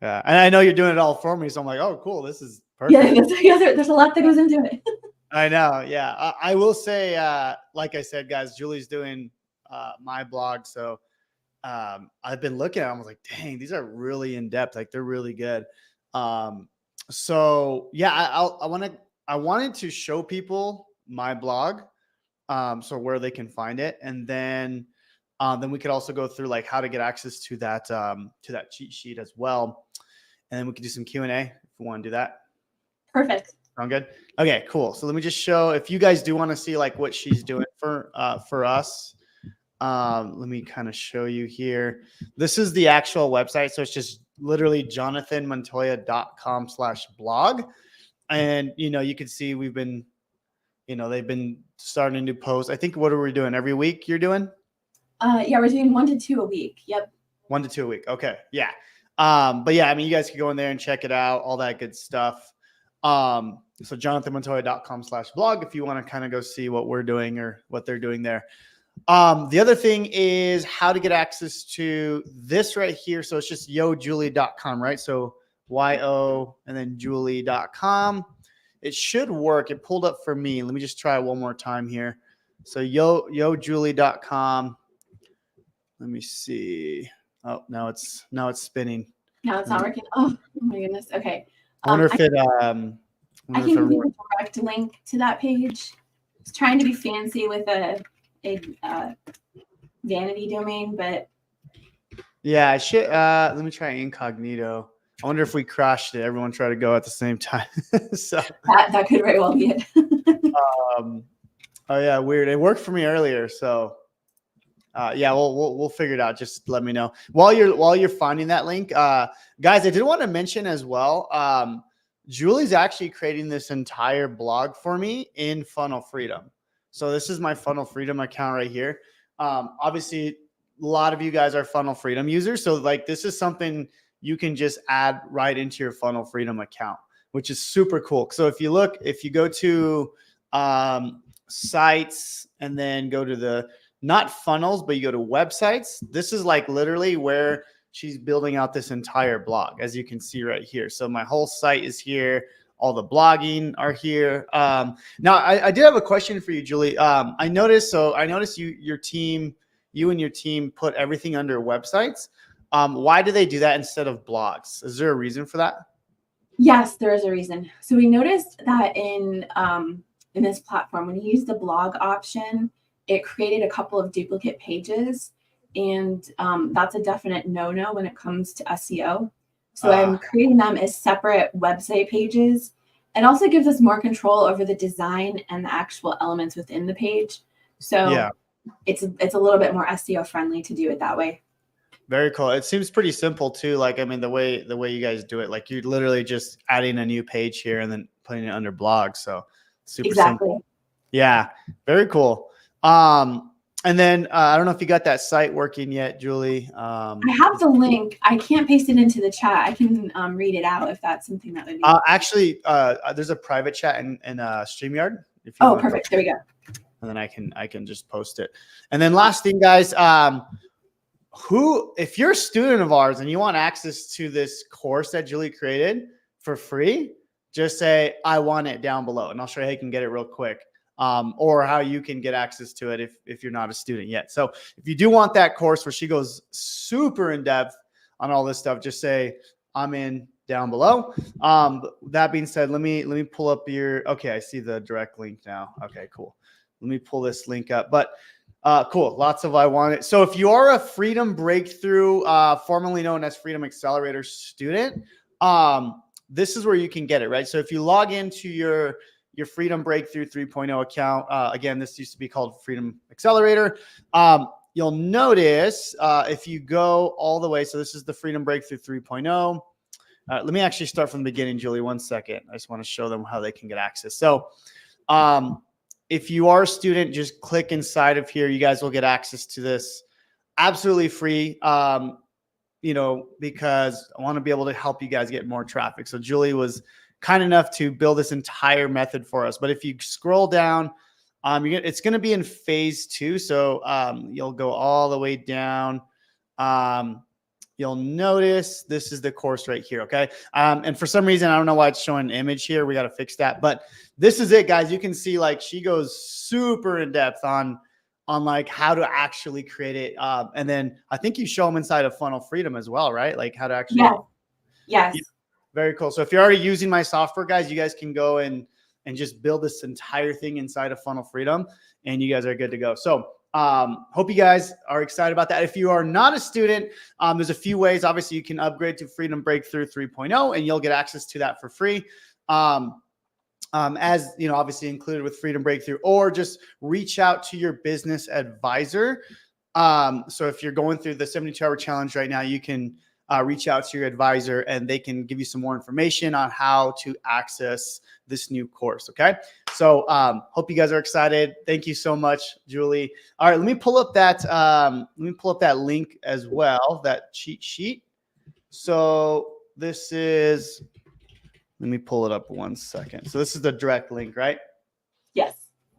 Yeah. And I know you're doing it all for me. So I'm like, oh, cool. This is perfect. There's a lot that goes into it. I know. Yeah. I will say, like I said, guys, Julie's doing my blog. So I've been looking at them. I was like, dang, these are really in depth. Like they're really good. So yeah, I wanted to show people my blog, so where they can find it, and then we could also go through like how to get access to that cheat sheet as well, and then we could do some Q&A if we want to do that. Perfect. Sound good? Okay, cool. So let me just show, if you guys do want to see like what she's doing for us. Let me kind of show you here. This is the actual website. So it's just literally jonathanmontoya.com/blog. And, you can see we've been, they've been starting to post. I think, what are we doing every week you're doing? Yeah, we're doing 1 to 2 a week. Yep. 1 to 2 a week. Okay. Yeah. But yeah, I mean, you guys can go in there and check it out, all that good stuff. So jonathanmontoya.com/blog if you want to kind of go see what we're doing or what they're doing there. The other thing is how to get access to this right here. So it's just yojulie.com, right? So YO and then julie.com. It should work. It pulled up for me. Let me just try it one more time here. So yojulie.com. Let me see. Oh, now it's spinning. Now it's not working. Oh my goodness. Okay. I wonder if it I can give you a direct link to that page. I was trying to be fancy with a vanity domain, but yeah, I should. Let me try incognito. I wonder if we crashed it. Everyone tried to go at the same time. So that could very well be it. Oh yeah, weird. It worked for me earlier, so yeah, we'll figure it out. Just let me know while you're finding that link, guys. I did want to mention as well. Julie's actually creating this entire blog for me in Funnel Freedom. So this is my Funnel Freedom account right here. Obviously, a lot of you guys are Funnel Freedom users, so like this is something you can just add right into your Funnel Freedom account, which is super cool. So if you go to sites and then go to the not funnels, but you go to websites, this is like literally where she's building out this entire blog, as you can see right here. So my whole site is here. All the blogging are here. Now I did have a question for you, Julie. I noticed you and your team put everything under websites. Why do they do that instead of blogs? Is there a reason for that? Yes, there is a reason. So we noticed that in this platform, when you use the blog option, it created a couple of duplicate pages, and that's a definite no-no when it comes to SEO. So I'm creating them as separate website pages. It also gives us more control over the design and the actual elements within the page. So yeah, it's a little bit more SEO friendly to do it that way. Very cool. It seems pretty simple too. Like, I mean, the way you guys do it, like you're literally just adding a new page here and then putting it under blog. So super simple. Yeah. Very cool. And then I don't know if you got that site working yet, Julie. I have the link. I can't paste it into the chat. I can read it out if that's something that would be. Actually, there's a private chat in StreamYard. If you perfect. There we go. And then I can just post it. And then last thing, guys, if you're a student of ours and you want access to this course that Julie created for free, just say, I want it down below. And I'll show you how you can get it real quick. Or how you can get access to it if you're not a student yet. So if you do want that course where she goes super in depth on all this stuff, just say I'm in down below. That being said, let me pull up okay, I see the direct link now. Okay, cool. Let me pull this link up. But cool, lots of I want it. So if you are a Freedom Breakthrough, formerly known as Freedom Accelerator student, this is where you can get it, right? So if you log into your Freedom Breakthrough 3.0 account. Again, this used to be called Freedom Accelerator. You'll notice if you go all the way, so this is the Freedom Breakthrough 3.0. Let me actually start from the beginning, Julie, 1 second. I just want to show them how they can get access. So if you are a student, just click inside of here. You guys will get access to this absolutely free, because I want to be able to help you guys get more traffic. So Julie was kind enough to build this entire method for us. But if you scroll down, it's going to be in phase 2. So you'll go all the way down. You'll notice this is the course right here. Okay. And for some reason, I don't know why it's showing an image here. We got to fix that. But this is it, guys. You can see like she goes super in depth on like how to actually create it. And then I think you show them inside of Funnel Freedom as well, right? Like how to actually. Yes. Yeah, very cool. So if you're already using my software, guys, you guys can go and just build this entire thing inside of Funnel Freedom, and you guys are good to go. So hope you guys are excited about that. If you are not a student, there's a few ways. Obviously, you can upgrade to Freedom Breakthrough 3.0, and you'll get access to that for free. As you know, obviously included with Freedom Breakthrough, or just reach out to your business advisor. So if you're going through the 72-hour challenge right now, you can reach out to your advisor and they can give you some more information on how to access this new course. Okay. So hope you guys are excited. Thank you so much, Julie. All right. Let me pull up that link as well, that cheat sheet. So this is, let me pull it up 1 second. So this is the direct link, right? Yes.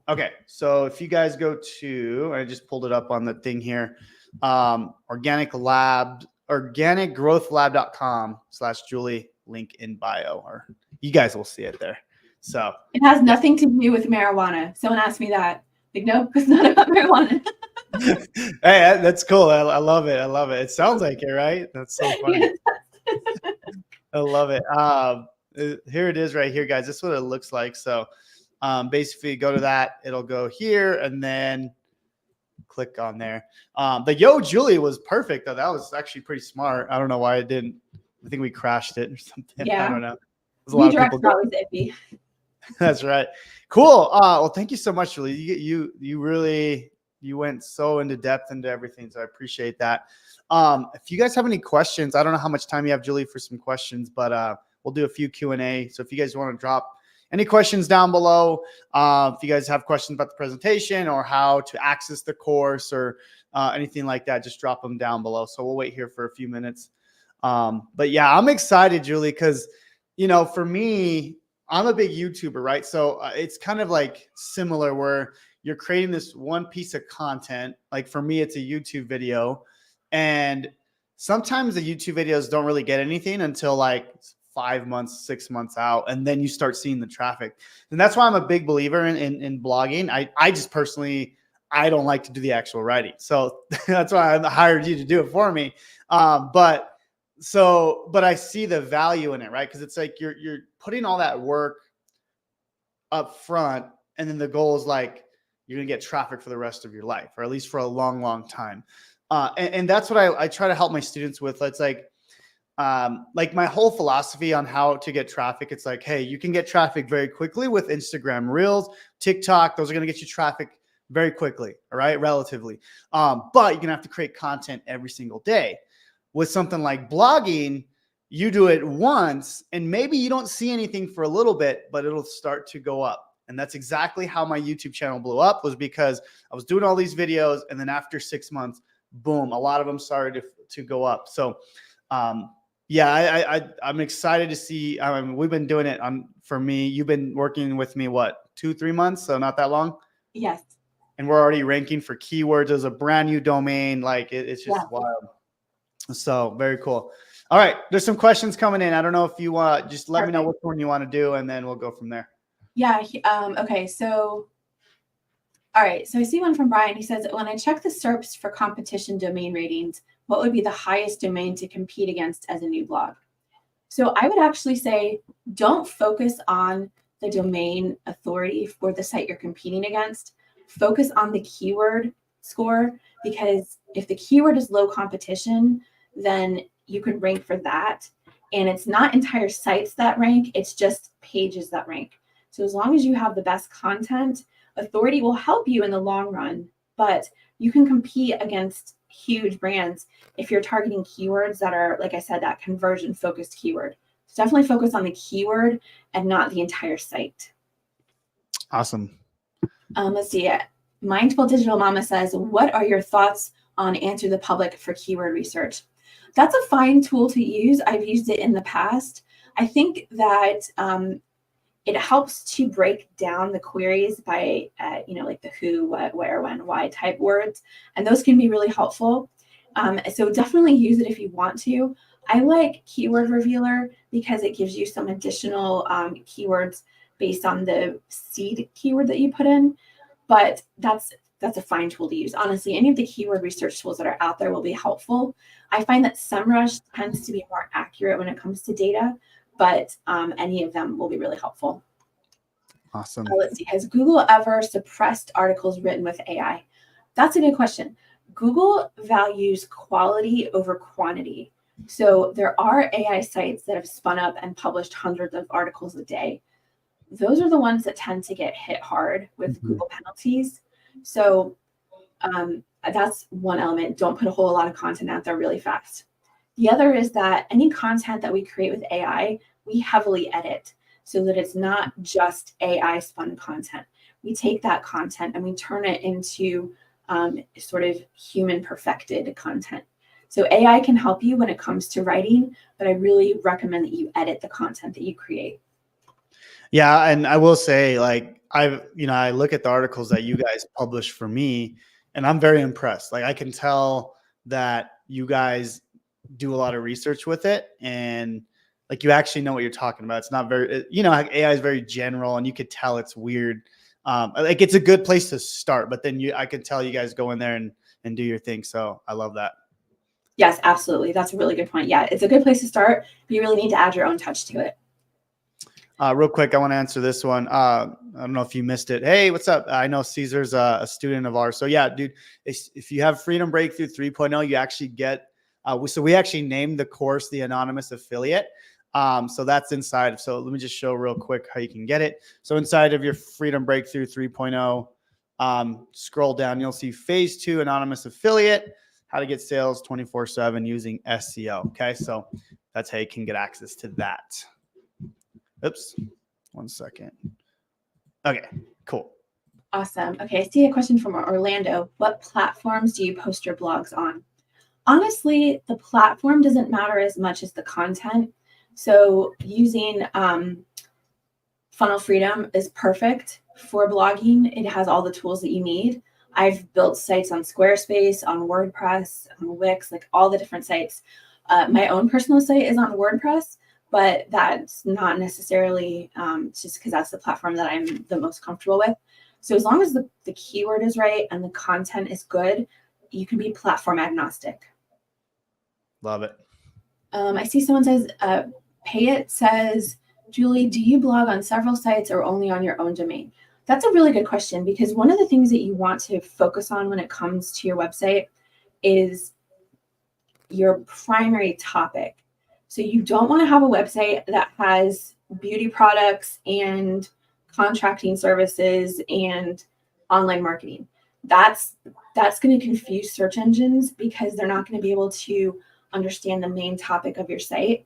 Okay. So if you guys go to, I just pulled it up on the thing here, organicgrowthlab.com/Julie, link in bio, or you guys will see it there. So it has nothing to do with marijuana. Someone asked me that. Like, nope, it's not about marijuana. Hey, that's cool. I love it. I love it. It sounds like it, right? That's so funny. I love it. Here it is right here, guys. This is what it looks like. So basically go to that. It'll go here and then click on there. The Yo Julie was perfect though. That was actually pretty smart. I don't know why it didn't. I think we crashed it or something. Yeah. I don't know. There's a lot of people always iffy. That's right. Cool. Well, thank you so much, Julie. You really went so into depth into everything. So I appreciate that. If you guys have any questions, I don't know how much time you have, Julie, for some questions, but we'll do a few Q&A. So if you guys want to drop any questions down below, if you guys have questions about the presentation or how to access the course or anything like that, just drop them down below. So we'll wait here for a few minutes. But yeah, I'm excited, Julie, because, you know, for me, I'm a big YouTuber, right? So it's kind of like similar where you're creating this one piece of content. Like for me, it's a YouTube video. And sometimes the YouTube videos don't really get anything until like 5 months, 6 months out. And then you start seeing the traffic. And that's why I'm a big believer in blogging. I just personally, I don't like to do the actual writing. So that's why I hired you to do it for me. But I see the value in it, right? Because it's like you're putting all that work up front, and then the goal is like you're gonna get traffic for the rest of your life, or at least for a long, long time. And that's what I try to help my students with. It's like my whole philosophy on how to get traffic. It's like, hey, you can get traffic very quickly with Instagram Reels, TikTok. Those are gonna get you traffic very quickly, all right, relatively. But you're gonna have to create content every single day. With something like blogging, you do it once and maybe you don't see anything for a little bit, but it'll start to go up. And that's exactly how my YouTube channel blew up, was because I was doing all these videos. And then after 6 months, boom, a lot of them started to go up. So yeah, I'm excited to see. We've been doing it for me. You've been working with me, what, 2-3 months? So not that long. Yes. And we're already ranking for keywords as a brand new domain. Like it's just wild. So very cool. All right. There's some questions coming in. I don't know if you want, just let me know which one you want to do, and then we'll go from there. Yeah. Okay. So, all right. So I see one from Brian. He says, when I check the SERPs for competition domain ratings, what would be the highest domain to compete against as a new blog? So I would actually say, don't focus on the domain authority for the site you're competing against. Focus on the keyword score, because if the keyword is low competition, then you can rank for that. And it's not entire sites that rank, it's just pages that rank. So as long as you have the best content, authority will help you in the long run, but you can compete against huge brands if you're targeting keywords that are, like I said, that conversion focused keyword. So definitely focus on the keyword and not the entire site. Awesome. Let's see. Mindful Digital Mama says, what are your thoughts on Answer the Public for keyword research? That's a fine tool to use. I've used it in the past. I think that it helps to break down the queries by, like the who, what, where, when, why type words. And those can be really helpful. So definitely use it if you want to. I like Keyword Revealer because it gives you some additional keywords based on the seed keyword that you put in. But that's a fine tool to use. Honestly, any of the keyword research tools that are out there will be helpful. I find that SEMrush tends to be more accurate when it comes to data, but any of them will be really helpful. Awesome. Let's see. Has Google ever suppressed articles written with AI? That's a good question. Google values quality over quantity. So there are AI sites that have spun up and published hundreds of articles a day. Those are the ones that tend to get hit hard with Google penalties. So that's one element. Don't put a whole lot of content out there really fast. The other is that any content that we create with AI, we heavily edit so that it's not just AI spun content. We take that content and we turn it into sort of human perfected content. So AI can help you when it comes to writing, but I really recommend that you edit the content that you create. Yeah, and I will say, like, I look at the articles that you guys publish for me, and I'm very impressed. Like, I can tell that you guys do a lot of research with it, and like you actually know what you're talking about. It's not very, AI is very general, and you could tell it's weird. Like, it's a good place to start, but then I can tell you guys go in there and do your thing. So I love that. Yes, absolutely. That's a really good point. Yeah, it's a good place to start, but you really need to add your own touch to it. Real quick, I want to answer this one. I don't know if you missed it. Hey, what's up? I know Caesar's a student of ours. So yeah, dude, if you have Freedom Breakthrough 3.0, you actually get, so we actually named the course the Anonymous Affiliate. So that's inside. So let me just show real quick how you can get it. So inside of your Freedom Breakthrough 3.0, scroll down, you'll see phase 2 Anonymous Affiliate, how to get sales 24/7 using SEO. Okay. So that's how you can get access to that. Oops, 1 second. Okay, cool. Awesome. Okay, I see a question from Orlando. What platforms do you post your blogs on? Honestly, the platform doesn't matter as much as the content. So using Funnel Freedom is perfect for blogging. It has all the tools that you need. I've built sites on Squarespace, on WordPress, on Wix, like all the different sites. My own personal site is on WordPress, but that's not necessarily just because that's the platform that I'm the most comfortable with. So as long as the keyword is right and the content is good, you can be platform agnostic. Love it. I see someone says, Payet says, Julie, do you blog on several sites or only on your own domain? That's a really good question, because one of the things that you want to focus on when it comes to your website is your primary topic. So you don't want to have a website that has beauty products and contracting services and online marketing. That's going to confuse search engines because they're not going to be able to understand the main topic of your site.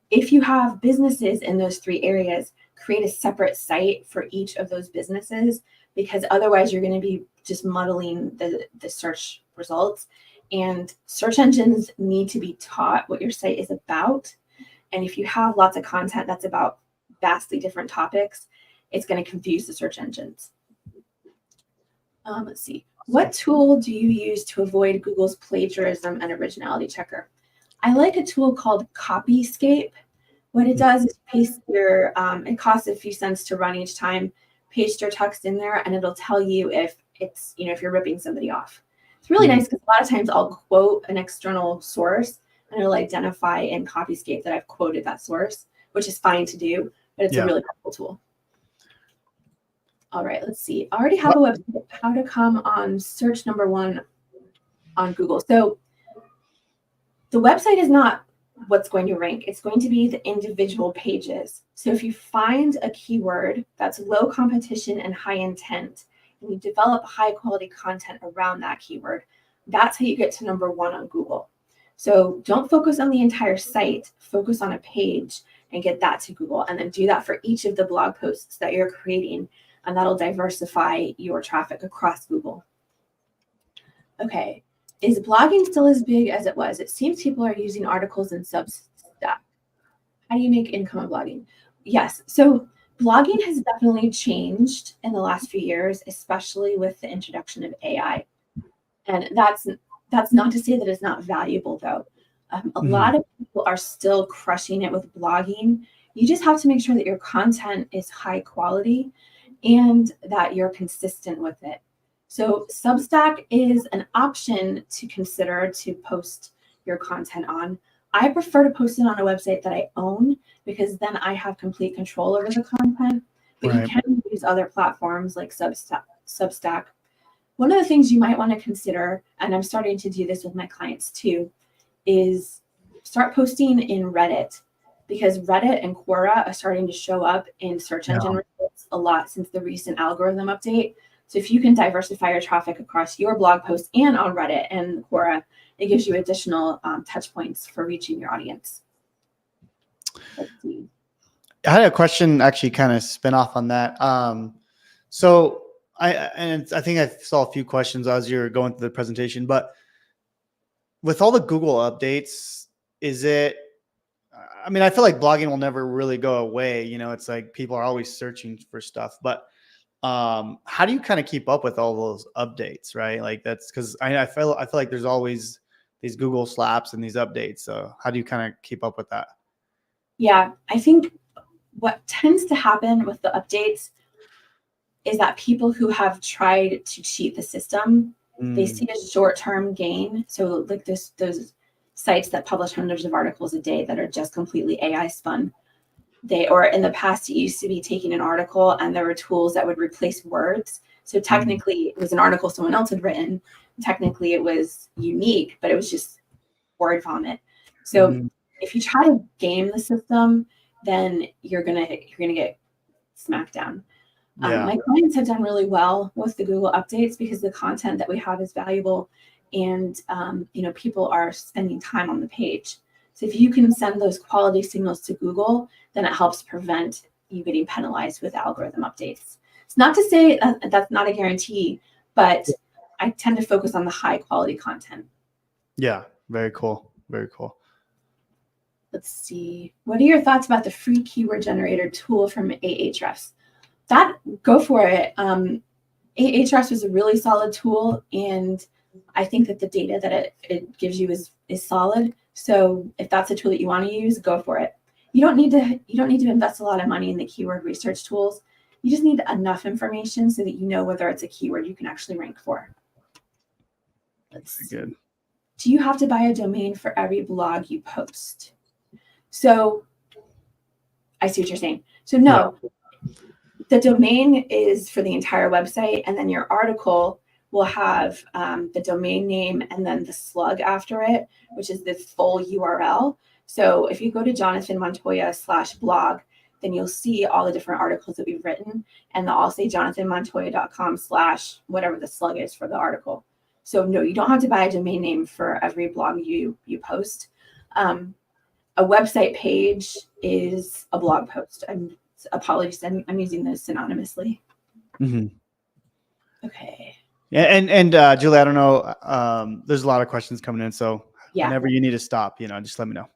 If you have businesses in those 3 areas, create a separate site for each of those businesses, because otherwise you're going to be just muddling the search results. And search engines need to be taught what your site is about. And if you have lots of content that's about vastly different topics, it's going to confuse the search engines. Let's see. What tool do you use to avoid Google's plagiarism and originality checker? I like a tool called Copyscape. What it does is paste your, it costs a few cents to run each time, paste your text in there, and it'll tell you if it's, if you're ripping somebody off. It's really nice because a lot of times I'll quote an external source and it'll identify in Copyscape that I've quoted that source, which is fine to do, but it's a really helpful tool. All right, let's see. I already have a website, how to come on search number 1 on Google. So the website is not what's going to rank. It's going to be the individual pages. So if you find a keyword that's low competition and high intent, and you develop high quality content around that keyword, that's how you get to number 1 on Google. So don't focus on the entire site, focus on a page and get that to Google, and then do that for each of the blog posts that you're creating, and that'll diversify your traffic across Google. Okay. Is blogging still as big as it was? It seems people are using articles in Substack. How do you make income on blogging? Yes. So blogging has definitely changed in the last few years, especially with the introduction of AI. And that's not to say that it's not valuable, though. A lot of people are still crushing it with blogging. You just have to make sure that your content is high quality and that you're consistent with it. So Substack is an option to consider to post your content on. I prefer to post it on a website that I own because then I have complete control over the content. But you Right. can use other platforms like Substack. One of the things you might want to consider, and I'm starting to do this with my clients too, is start posting in Reddit, because Reddit and Quora are starting to show up in search engine results a lot since the recent algorithm update. So if you can diversify your traffic across your blog posts and on Reddit and Quora, it gives you additional touch points for reaching your audience. Let's see. I had a question actually kind of spin off on that. So I think I saw a few questions as you were going through the presentation, but with all the Google updates, is it, I mean, I feel like blogging will never really go away. You know, it's like people are always searching for stuff, but how do you kind of keep up with all those updates, right? Like that's because I feel like there's always these Google slaps and these updates. So how do you kind of keep up with that? Yeah, I think what tends to happen with the updates is that people who have tried to cheat the system, they see a short-term gain. So like those sites that publish hundreds of articles a day that are just completely AI spun. Or in the past, it used to be taking an article and there were tools that would replace words. So technically it was an article someone else had written. Technically it was unique, but it was just word vomit. So if you try to game the system, then you're gonna get smacked down. My clients have done really well with the Google updates because the content that we have is valuable, and people are spending time on the page. So if you can send those quality signals to Google, then it helps prevent you getting penalized with algorithm updates. It's not to say that's not a guarantee, but I tend to focus on the high quality content. Yeah, very cool. Very cool. Let's see. What are your thoughts about the free keyword generator tool from Ahrefs? Go for it. Ahrefs was a really solid tool, and I think that the data that it gives you is solid. So if that's a tool that you want to use, go for it. You don't need to invest a lot of money in the keyword research tools. You just need enough information so that you know whether it's a keyword you can actually rank for. Let's see. Good. Do you have to buy a domain for every blog you post? So I see what you're saying. So no. Yeah. The domain is for the entire website, and then your article will have the domain name and then the slug after it, which is the full URL. So if you go to jonathanmontoya.com/blog, then you'll see all the different articles that we've written, and they'll all say jonathanmontoya.com/ whatever the slug is for the article. So no, you don't have to buy a domain name for every blog you post. A website page is a blog post. Apologies, I'm using those synonymously. Okay. Yeah, and Julie, I don't know. There's a lot of questions coming in, so whenever you need to stop, just let me know.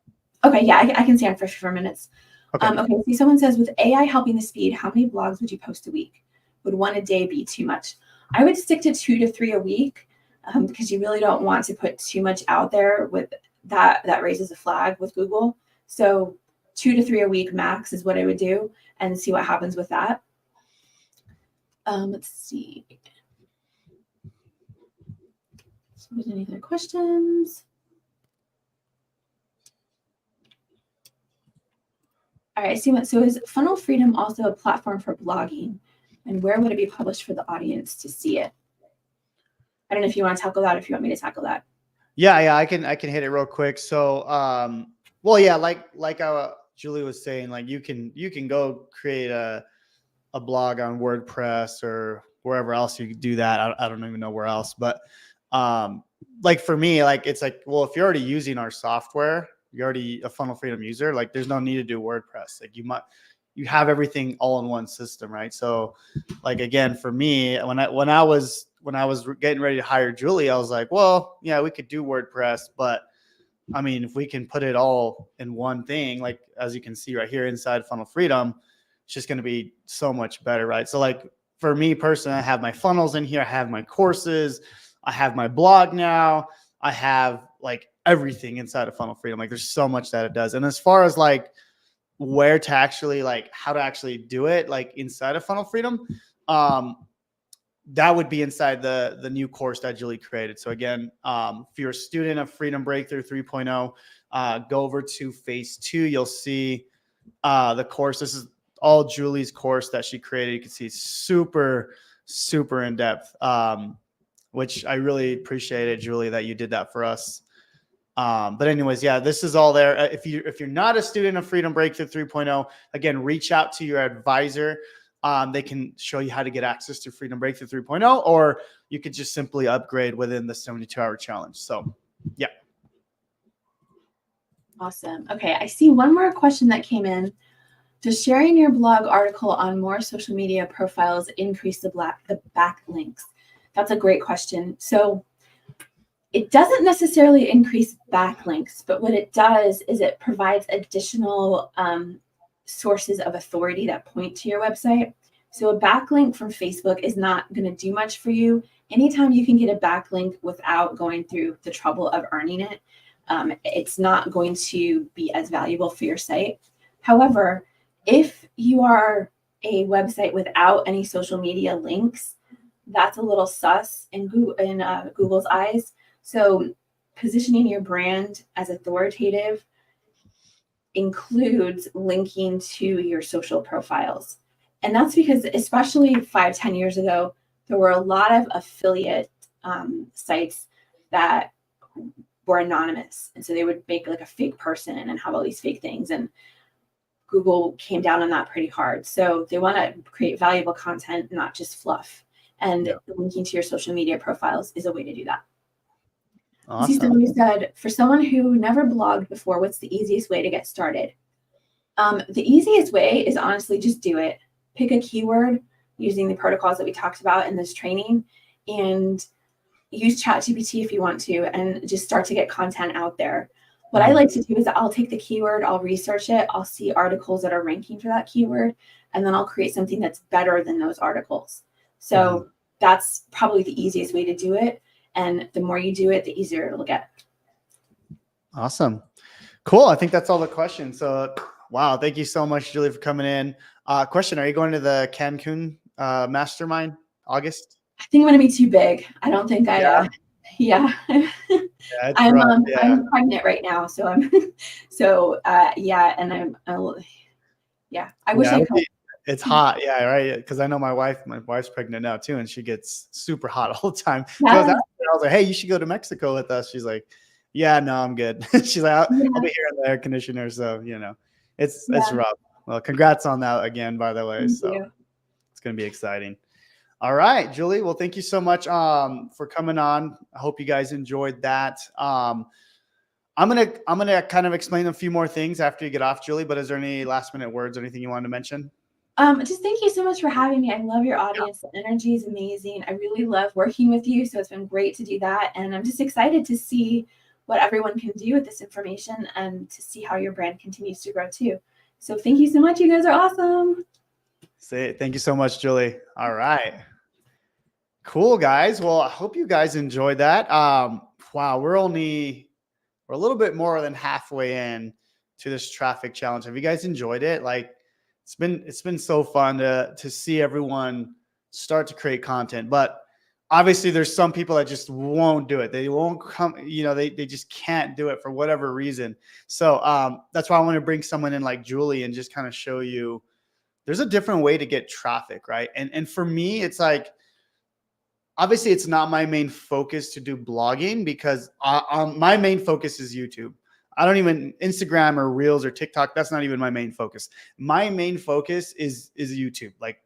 Okay, yeah, I can stand for 4 minutes. Okay. See, someone says, with AI helping the speed, how many blogs would you post a week? Would one a day be too much? I would stick to 2 to 3 a week because you really don't want to put too much out there with that raises a flag with Google. So 2 to 3 a week max is what I would do, and see what happens with that. Let's see. So there's any other questions? All right, I see what. So is Funnel Freedom also a platform for blogging? And where would it be published for the audience to see it? I don't know if you want to tackle that, or if you want me to tackle that. Yeah, I can hit it real quick. So, well, yeah, like Julie was saying, like you can go create a blog on WordPress or wherever else you do that. I don't even know where else, but like for me, like it's like, well, if you're already using our software, you're already a Funnel Freedom user, like there's no need to do WordPress. Like you have everything all in one system, right? So like again, for me, when I was getting ready to hire Julie, I was like, well, yeah, we could do WordPress, but I mean, if we can put it all in one thing, like as you can see right here inside Funnel Freedom, it's just going to be so much better, right? So like for me personally, I have my funnels in here. I have my courses. I have my blog now. I have like everything inside of Funnel Freedom. Like there's so much that it does. And as far as like where to actually like how to actually do it, like inside of Funnel Freedom, that would be inside the new course that Julie created. So again, if you're a student of Freedom Breakthrough 3.0, go over to phase 2. You'll see the course. This is all Julie's course that she created. You can see super, super in depth, which I really appreciated, Julie, that you did that for us. But anyways, yeah, this is all there. If you're not a student of Freedom Breakthrough 3.0, again, reach out to your advisor. They can show you how to get access to Freedom Breakthrough 3.0, or you could just simply upgrade within the 72-hour challenge. So, yeah. Awesome. Okay, I see one more question that came in. Does sharing your blog article on more social media profiles increase the backlinks? That's a great question. So it doesn't necessarily increase backlinks, but what it does is it provides additional sources of authority that point to your website. So a backlink from Facebook is not going to do much for you. Anytime you can get a backlink without going through the trouble of earning it, it's not going to be as valuable for your site. However, if you are a website without any social media links, that's a little sus in Google's eyes. So positioning your brand as authoritative includes linking to your social profiles. And that's because, especially 5-10 years ago, there were a lot of affiliate sites that were anonymous. And so they would make like a fake person and have all these fake things. And Google came down on that pretty hard. So they want to create valuable content, not just fluff. And linking to your social media profiles is a way to do that. Awesome. Somebody said, for someone who never blogged before, what's the easiest way to get started? The easiest way is honestly just do it. Pick a keyword using the protocols that we talked about in this training, and use ChatGPT if you want to, and just start to get content out there. What I like to do is I'll take the keyword, I'll research it, I'll see articles that are ranking for that keyword, and then I'll create something that's better than those articles. So that's probably the easiest way to do it. And the more you do it, the easier it'll get. Awesome. Cool. I think that's all the questions. So, wow. Thank you so much, Julie, for coming in. Question, are you going to the Cancun Mastermind August? I think I'm going to be too big. I don't think I'm pregnant right now. So I wish I could. It's hot. Yeah. Right. Because I know my wife's pregnant now too. And she gets super hot all the time. Yeah. So I was like, hey, you should go to Mexico with us. She's like, yeah, no, I'm good. She's like, I'll be here in the air conditioner. So, it's rough. Well, congrats on that again, by the way. It's going to be exciting. All right, Julie. Well, thank you so much for coming on. I hope you guys enjoyed that. I'm gonna kind of explain a few more things after you get off, Julie. But is there any last minute words or anything you wanted to mention? Just thank you so much for having me. I love your audience. The energy is amazing. I really love working with you. So it's been great to do that. And I'm just excited to see what everyone can do with this information and to see how your brand continues to grow too. So thank you so much. You guys are awesome. Thank you so much, Julie. All right. Cool, guys. Well, I hope you guys enjoyed that. Wow, we're a little bit more than halfway in to this traffic challenge. Have you guys enjoyed it? Like, it's been so fun to see everyone start to create content. But obviously, there's some people that just won't do it. They won't come. They just can't do it for whatever reason. So that's why I want to bring someone in like Julie and just kind of show you there's a different way to get traffic, right? And for me, it's like, obviously it's not my main focus to do blogging because my main focus is YouTube. I don't even Instagram or Reels or TikTok. That's not even my main focus. My main focus is YouTube, like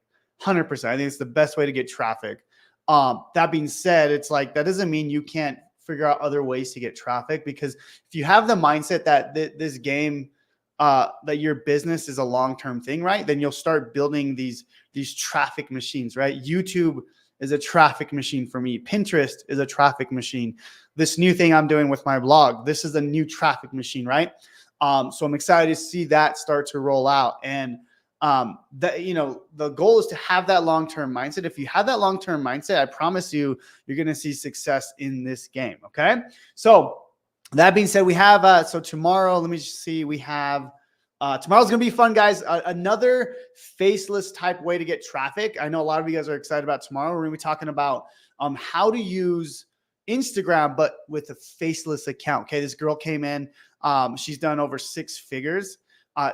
100%. I think it's the best way to get traffic. That being said, it's like, that doesn't mean you can't figure out other ways to get traffic, because if you have the mindset that this game, that your business is a long-term thing, right? Then you'll start building these traffic machines, right? YouTube is a traffic machine for me. Pinterest is a traffic machine. This new thing I'm doing with my blog, this is a new traffic machine, right? So I'm excited to see that start to roll out. And that, you know, the goal is to have that long-term mindset. If you have that long-term mindset, I promise you, you're going to see success in this game. Okay. So that being said, we have, so tomorrow, let me just see, we have, tomorrow's going to be fun, guys. Another faceless type way to get traffic. I know a lot of you guys are excited about tomorrow. We're going to be talking about how to use Instagram, but with a faceless account. Okay. This girl came in. She's done over 6 figures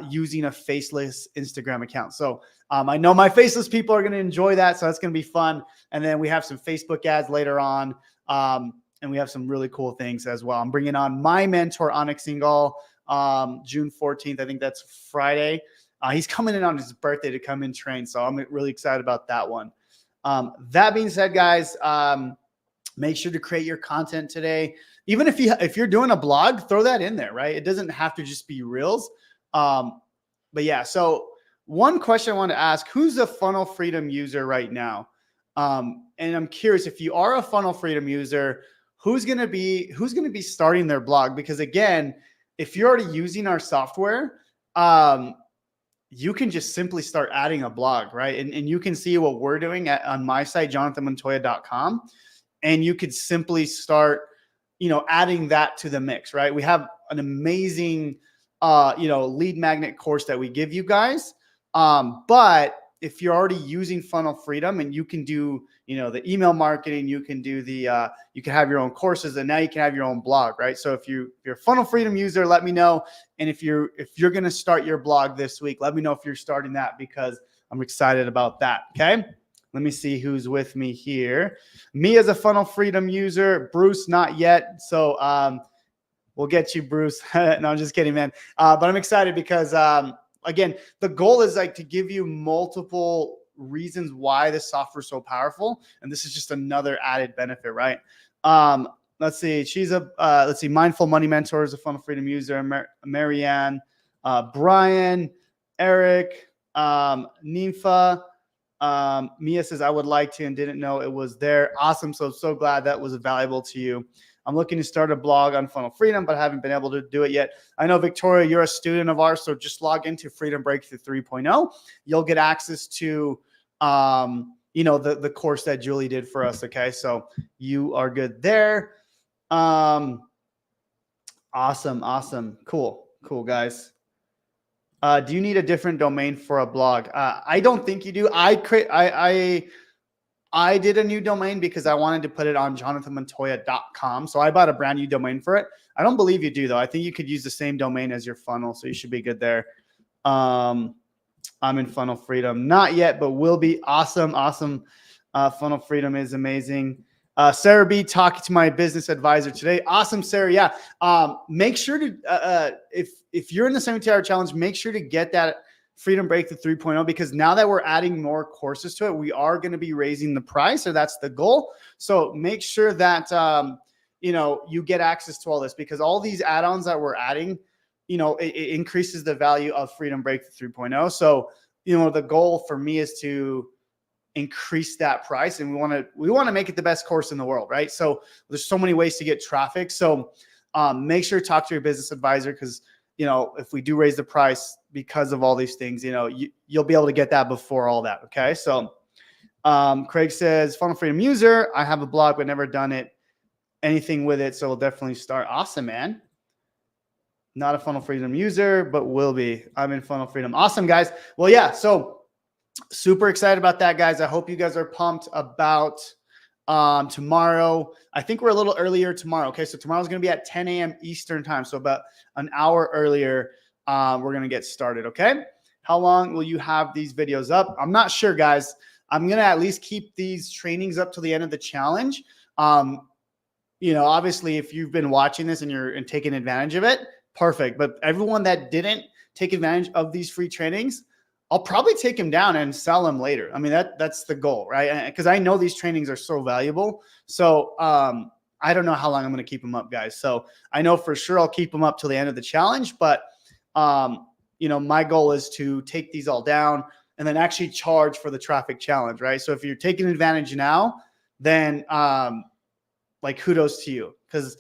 using a faceless Instagram account. So I know my faceless people are going to enjoy that. So that's going to be fun. And then we have some Facebook ads later on. And we have some really cool things as well. I'm bringing on my mentor, Onyx Singal, June 14th. I think that's Friday. He's coming in on his birthday to come and train. So I'm really excited about that one. That being said, guys, make sure to create your content today. Even if you're doing a blog, throw that in there, right? It doesn't have to just be reels. But yeah, so one question I want to ask, who's a Funnel Freedom user right now? And I'm curious, if you are a Funnel Freedom user, who's going to be starting their blog? Because again, if you're already using our software, you can just simply start adding a blog, right? And you can see what we're doing on my site, jonathanmontoya.com. And you could simply start, adding that to the mix, right? We have an amazing, lead magnet course that we give you guys. But if you're already using Funnel Freedom and you can do, the email marketing, you can do you can have your own courses, and now you can have your own blog, right? So if you're a Funnel Freedom user, let me know. And if you're going to start your blog this week, let me know if you're starting that, because I'm excited about that. Okay. Let me see who's with me here. Me as a Funnel Freedom user, Bruce, not yet. So, we'll get you, Bruce. No, I'm just kidding, man. But I'm excited because, again, the goal is like to give you multiple reasons why this software is so powerful. And this is just another added benefit, right? Let's see. Mindful Money Mentor is a Funnel Freedom user. Marianne, Brian, Eric, Nympha. Mia says, I would like to and didn't know it was there. Awesome. So glad that was valuable to you. I'm looking to start a blog on Funnel Freedom, but haven't been able to do it yet. I know, Victoria, you're a student of ours, so just log into Freedom Breakthrough 3.0. You'll get access to, the course that Julie did for us. Okay, so you are good there. Awesome. Cool, guys. Do you need a different domain for a blog? I don't think you do. I did a new domain because I wanted to put it on jonathanmontoya.com. So I bought a brand new domain for it. I don't believe you do, though. I think you could use the same domain as your funnel. So you should be good there. I'm in Funnel Freedom. Not yet, but will be. Awesome. Funnel Freedom is amazing. Sarah B, talking to my business advisor today. Awesome, Sarah. Yeah. Make sure to, if you're in the 70-hour challenge, make sure to get that Freedom Breakthrough 3.0, because now that we're adding more courses to it, we are going to be raising the price, or that's the goal. So make sure that, you get access to all this, because all these add-ons that we're adding, it increases the value of Freedom Breakthrough 3.0. So, the goal for me is to increase that price, and we want to make it the best course in the world, right? So there's so many ways to get traffic. So make sure to talk to your business advisor, because if we do raise the price because of all these things, you'll be able to get that before all that. Okay. So Craig says, Funnel Freedom user, I have a blog but never done anything with it, so we'll definitely start. Awesome, man. Not a Funnel Freedom user, but will be. I'm in Funnel Freedom. Awesome, guys. Well, yeah. So super excited about that, guys. I hope you guys are pumped about tomorrow. I think we're a little earlier tomorrow. Okay. So tomorrow's going to be at 10 a.m. Eastern time. So about an hour earlier, we're going to get started. Okay. How long will you have these videos up? I'm not sure, guys. I'm going to at least keep these trainings up to the end of the challenge. Obviously if you've been watching this and you're taking advantage of it, perfect. But everyone that didn't take advantage of these free trainings, I'll probably take them down and sell them later. I mean, that's the goal, right? Because I know these trainings are so valuable. So I don't know how long I'm going to keep them up, guys. So I know for sure I'll keep them up till the end of the challenge. But, my goal is to take these all down, and then actually charge for the traffic challenge, right? So if you're taking advantage now, then like kudos to you, because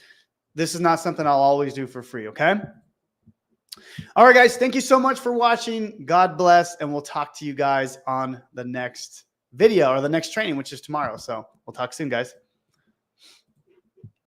this is not something I'll always do for free, okay? All right, guys, thank you so much for watching. God bless, and we'll talk to you guys on the next video or the next training, which is tomorrow. So we'll talk soon, guys.